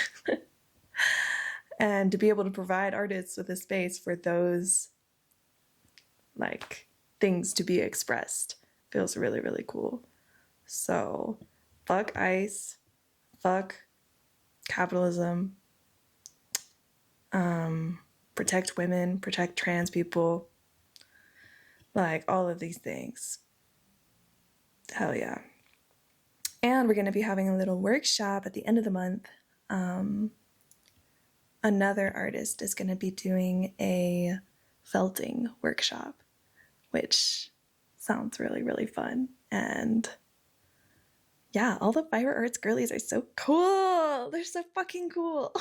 And to be able to provide artists with a space for those like things to be expressed feels really, really cool. So fuck ICE, fuck capitalism, protect women, protect trans people, like all of these things. Hell yeah. And we're going to be having a little workshop at the end of the month. Another artist is going to be doing a felting workshop, which sounds really, really fun. And yeah, all the Fiber Arts girlies are so cool. They're so fucking cool.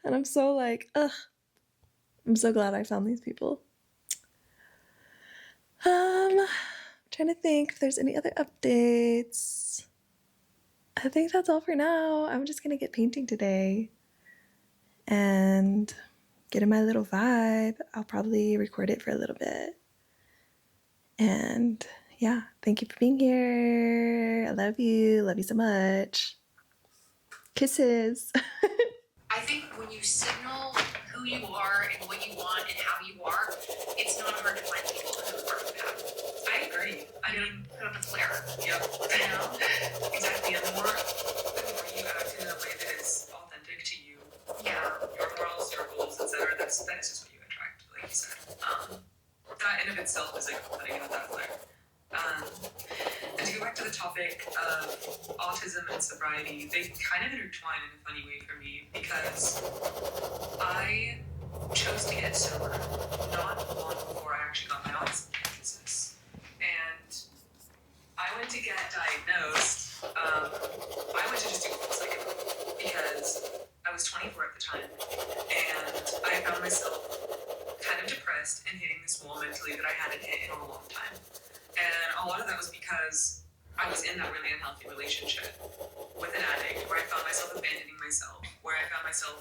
And I'm so like, I'm so glad I found these people. Trying to think if there's any other updates. I think that's all for now. I'm just gonna get painting today and get in my little vibe. I'll probably record it for a little bit. And yeah, thank you for being here. I love you. Love you so much. Kisses. I think when you signal who you are and what you want and how you are, it's not hard to find people who are that. I agree. I mean, put up a flare. Yep. You know? Exactly. And the more you act in a way that is authentic to you, yeah, your moral of autism and sobriety, they kind of intertwine in a funny way for me, because I chose to get sober not long before I actually got my autism diagnosis. And I went to get diagnosed. I went to just do a full psychobilly because I was 24 at the time, and I found myself kind of depressed and hitting this wall mentally that I hadn't hit in a long time. And a lot of that was because I was in that really unhealthy relationship with an addict, where I found myself abandoning myself, where I found myself,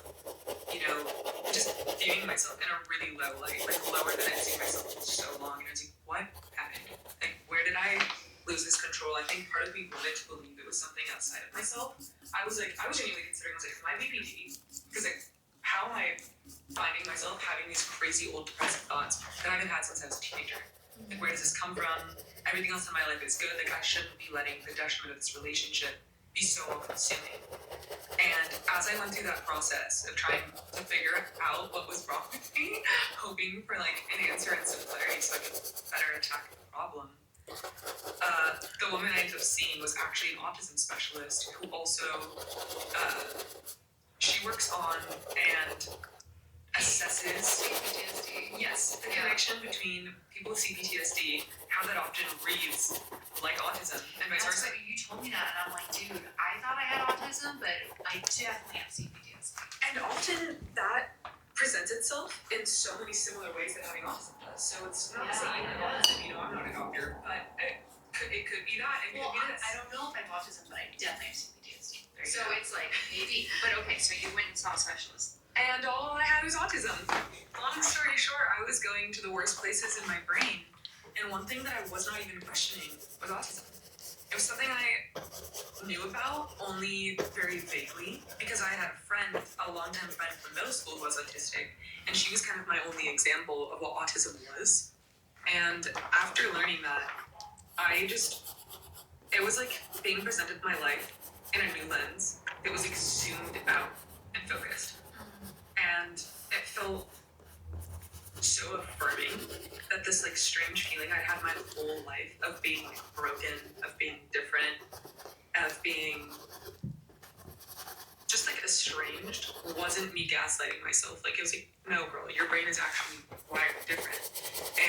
you know, just viewing myself in a really low light, like lower than I'd seen myself for so long. And I was like, what happened? Like, where did I lose this control? I think part of me wanted to believe it was something outside of myself. I was genuinely considering, am I BPD? Because like, how am I finding myself having these crazy old depressive thoughts that I haven't had since I was a teenager? Like, where does this come from? Everything else in my life is good. Like, I shouldn't be letting the detriment of this relationship be so all-consuming. And as I went through that process of trying to figure out what was wrong with me, hoping for like an answer and some clarity so I could better attack the problem, the woman I ended up seeing was actually an autism specialist who also, she works on and assesses CPTSD. Yes, the connection between people with CPTSD, how that often reads like autism, and vice versa. You told me that, and I'm like, dude, I thought I had autism, but I definitely have CPTSD. And often that presents itself in so many similar ways that having autism does. So it's not saying I have autism, you know, I'm not a doctor, but it could be that, it could be this. I don't know if I have autism, but I definitely have CPTSD. So it's like, maybe. But okay, so you went and saw a specialist. And all I had was autism. Long story short, I was going to the worst places in my brain, and one thing that I was not even questioning was autism. It was something I knew about only very vaguely, because I had a friend, a longtime friend from middle school who was autistic, and she was kind of my only example of what autism was. And after learning that, it was like being presented my life in a new lens. It was like zoomed out and focused. And it felt so affirming that this like strange feeling I'd had my whole life of being like broken, of being different, of being just like estranged wasn't me gaslighting myself. Like, it was like, no girl, your brain is actually wired different.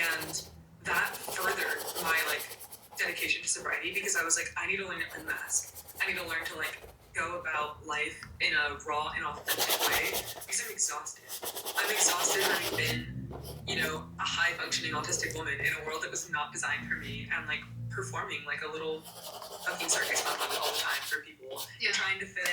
And that furthered my like dedication to sobriety, because I was like, I need to learn to unmask. I need to learn to like go about life in a raw and authentic way, because I'm exhausted. I'm exhausted having been, you know, a high-functioning autistic woman in a world that was not designed for me, and like performing like a little fucking circus monkey all the time for people, trying to fit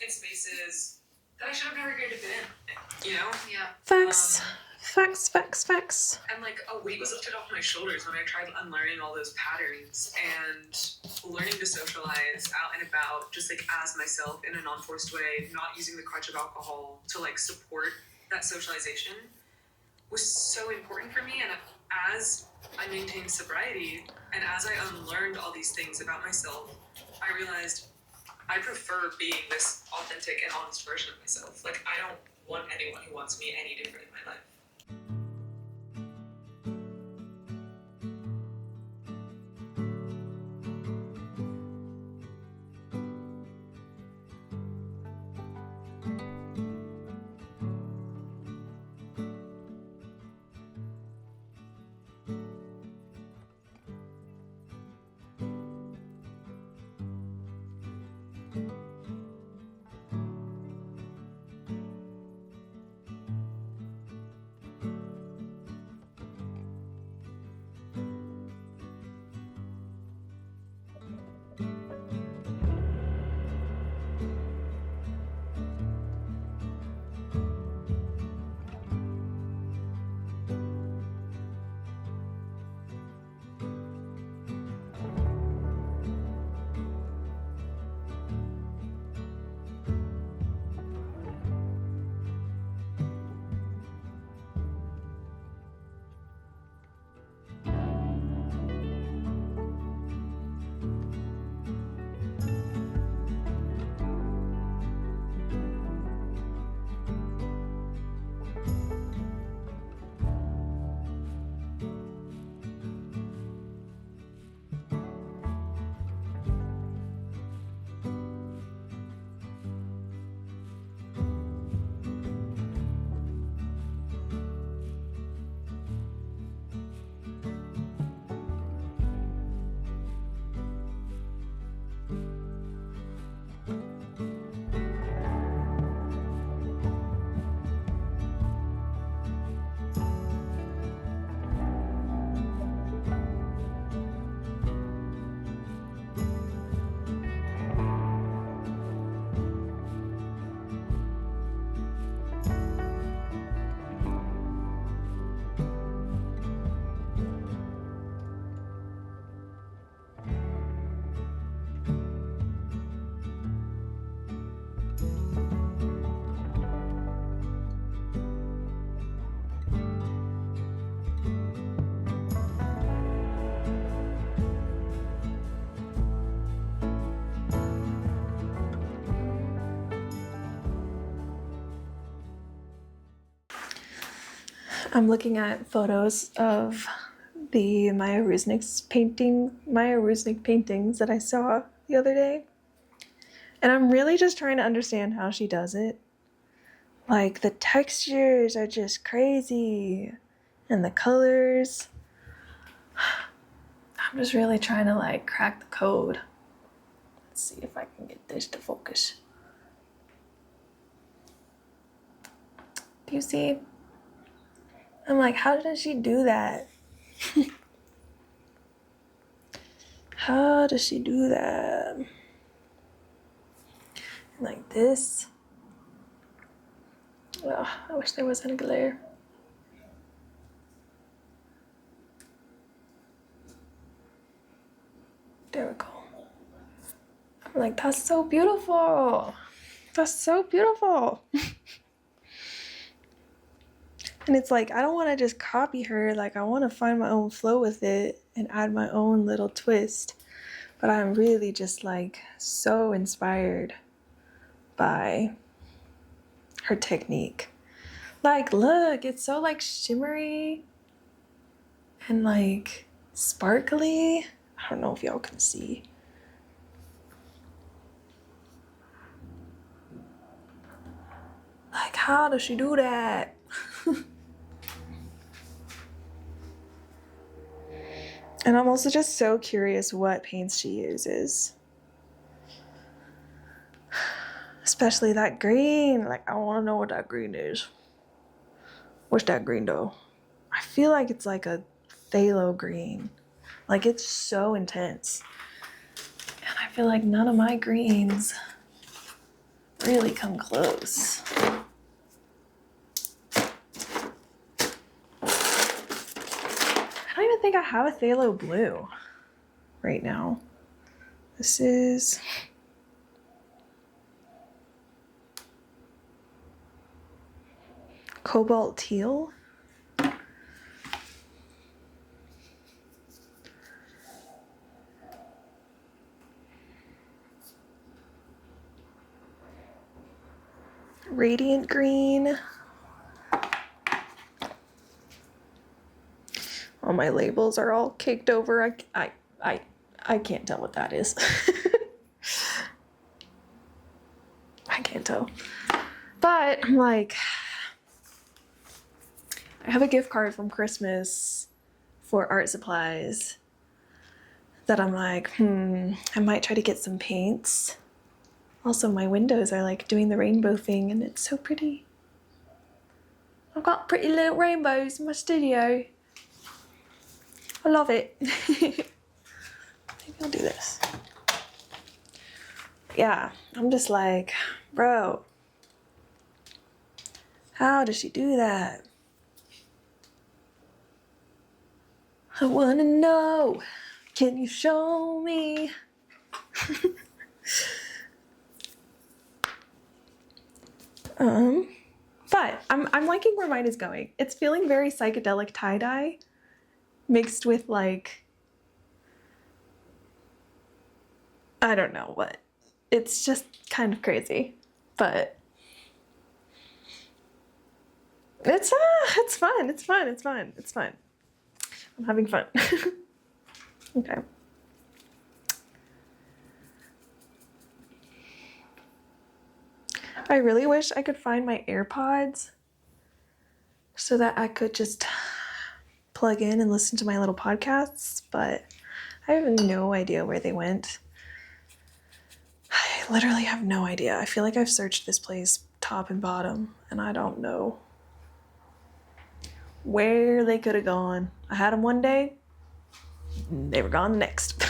in spaces that I should have never agreed to fit in, you know? Yeah. Facts. Facts. And like a weight was lifted off my shoulders when I tried unlearning all those patterns and learning to socialize out and about, just like as myself in a non-forced way, not using the crutch of alcohol to like support that socialization was so important for me. And as I maintained sobriety and as I unlearned all these things about myself, I realized I prefer being this authentic and honest version of myself. Like, I don't want anyone who wants me any different in my life. I'm looking at photos of the Maya Rusnick paintings that I saw the other day. And I'm really just trying to understand how she does it. Like, the textures are just crazy. And the colors. I'm just really trying to like crack the code. Let's see if I can get this to focus. Do you see? I'm like, how does she do that? How does she do that? Like this. Oh, I wish there wasn't a glare. There we go. I'm like, that's so beautiful. That's so beautiful. And it's like, I don't want to just copy her. Like, I want to find my own flow with it and add my own little twist. But I'm really just like so inspired by her technique. Like, look, it's so like shimmery and like sparkly. I don't know if y'all can see. Like, how does she do that? And I'm also just so curious what paints she uses. Especially that green. Like, I want to know what that green is. What's that green though? I feel like it's like a phthalo green. Like, it's so intense. And I feel like none of my greens really come close. I don't even think I have a phthalo blue right now. This is cobalt teal. Radiant green. All my labels are all caked over. I can't tell what that is. I can't tell. But I'm like, I have a gift card from Christmas for art supplies that I'm like, I might try to get some paints. Also, my windows are like doing the rainbow thing and it's so pretty. I've got pretty little rainbows in my studio. I love it. Maybe I'll do this. Yeah, I'm just like, bro, how does she do that? I wanna know. Can you show me? But I'm liking where mine is going. It's feeling very psychedelic tie-dye mixed with like, I don't know what. It's just kind of crazy, but it's fun. It's fun. It's fun. It's fun. I'm having fun. Okay. I really wish I could find my AirPods so that I could just plug in and listen to my little podcasts, but I have no idea where they went. I literally have no idea. I feel like I've searched this place top and bottom, and I don't know where they could have gone. I had them one day, they were gone the next.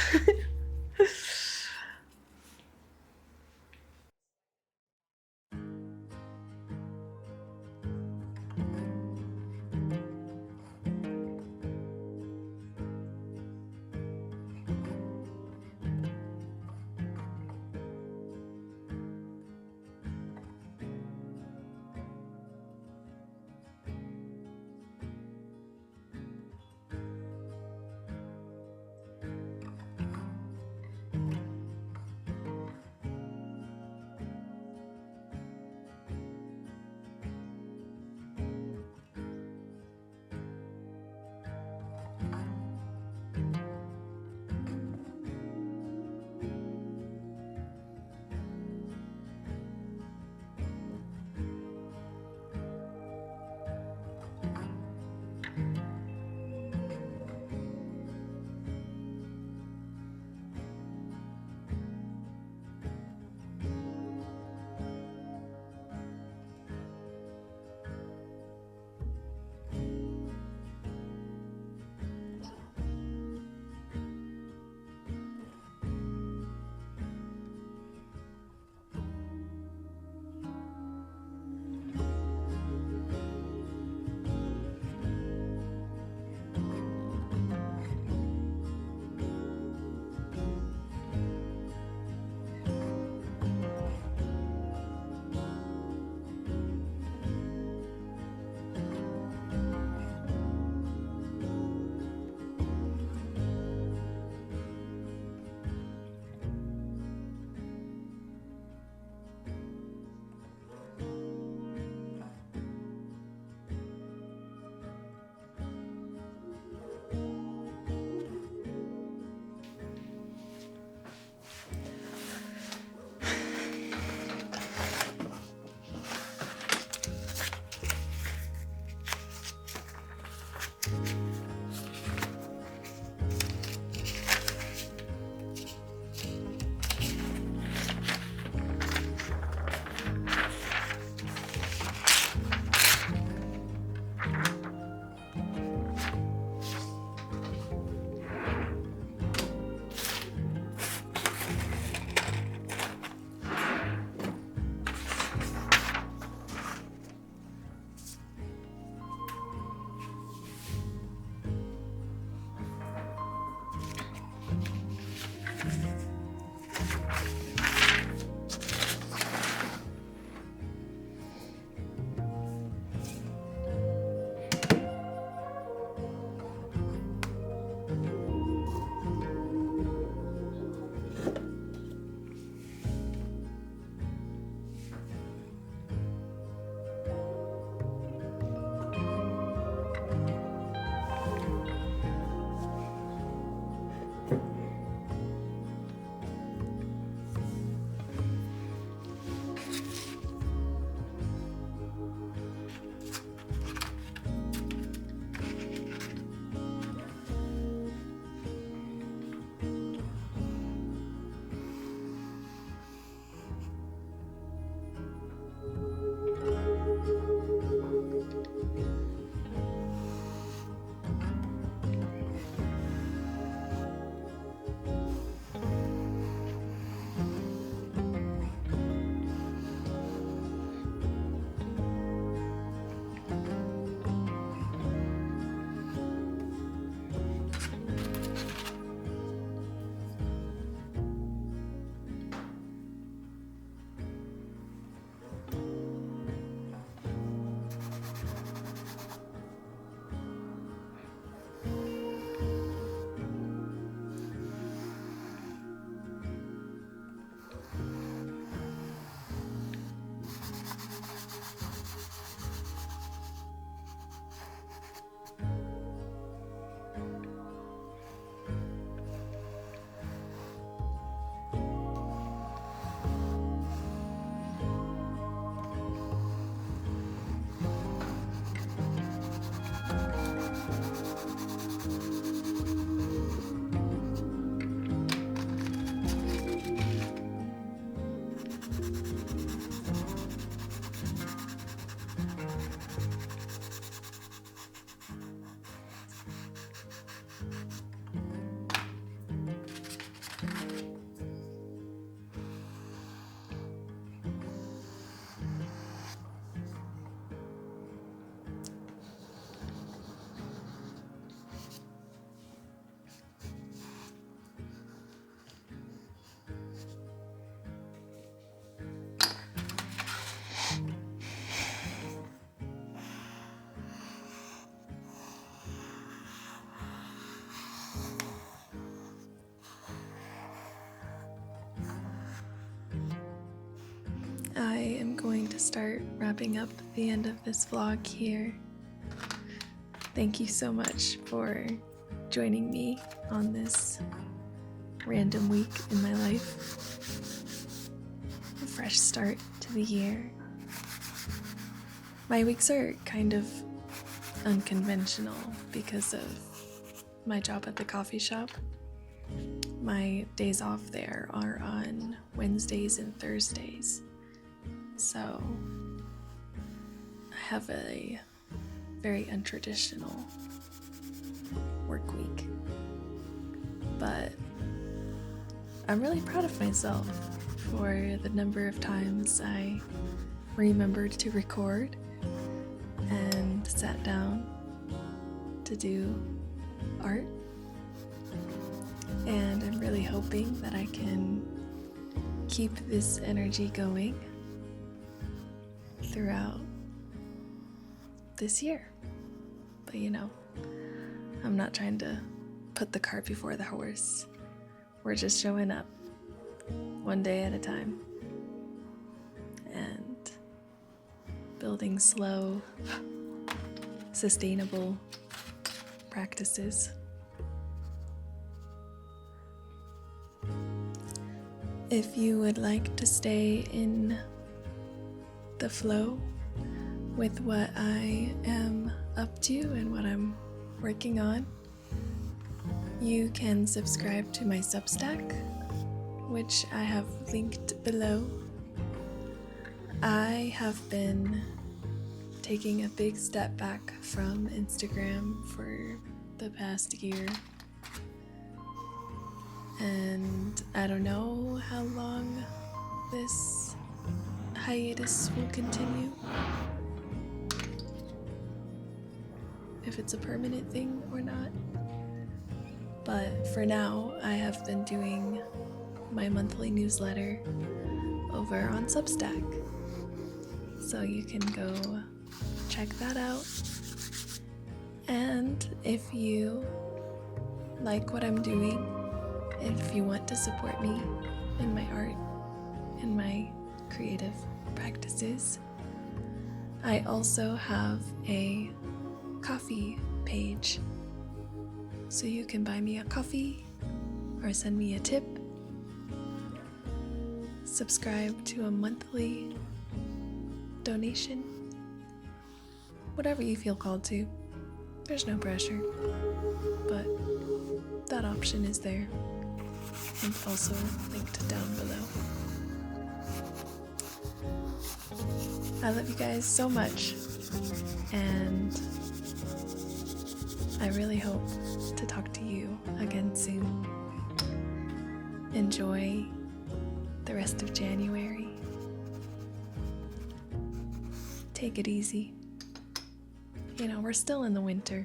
going to start wrapping up the end of this vlog here. Thank you so much for joining me on this random week in my life. A fresh start to the year. My weeks are kind of unconventional because of my job at the coffee shop. My days off there are on Wednesdays and Thursdays. So I have a very untraditional work week. But I'm really proud of myself for the number of times I remembered to record and sat down to do art. And I'm really hoping that I can keep this energy going throughout this year. But you know, I'm not trying to put the cart before the horse. We're just showing up one day at a time and building slow, sustainable practices. If you would like to stay in the flow with what I am up to and what I'm working on, you can subscribe to my Substack, which I have linked below. I have been taking a big step back from Instagram for the past year. And I don't know how long this hiatus will continue. If it's a permanent thing or not. But for now, I have been doing my monthly newsletter over on Substack. So you can go check that out. And if you like what I'm doing, if you want to support me in my art and my creative practices, I also have a coffee page. So you can buy me a coffee or send me a tip. Subscribe to a monthly donation. Whatever you feel called to. There's no pressure. But that option is there. And also linked down below. I love you guys so much. And I really hope to talk to you again soon. Enjoy the rest of January. Take it easy. You know, we're still in the winter.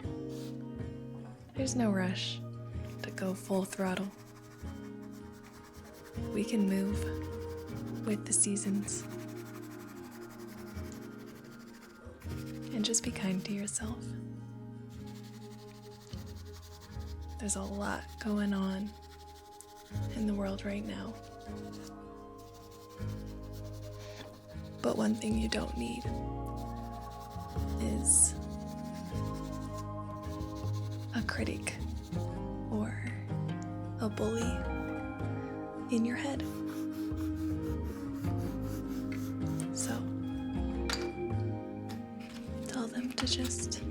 There's no rush to go full throttle. We can move with the seasons. And just be kind to yourself. There's a lot going on in the world right now. But one thing you don't need is a critic or a bully in your head. So tell them to just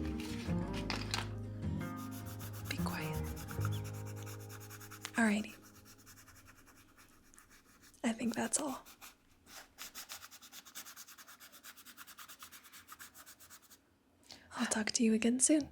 be quiet. Alrighty. I think that's all. I'll talk to you again soon.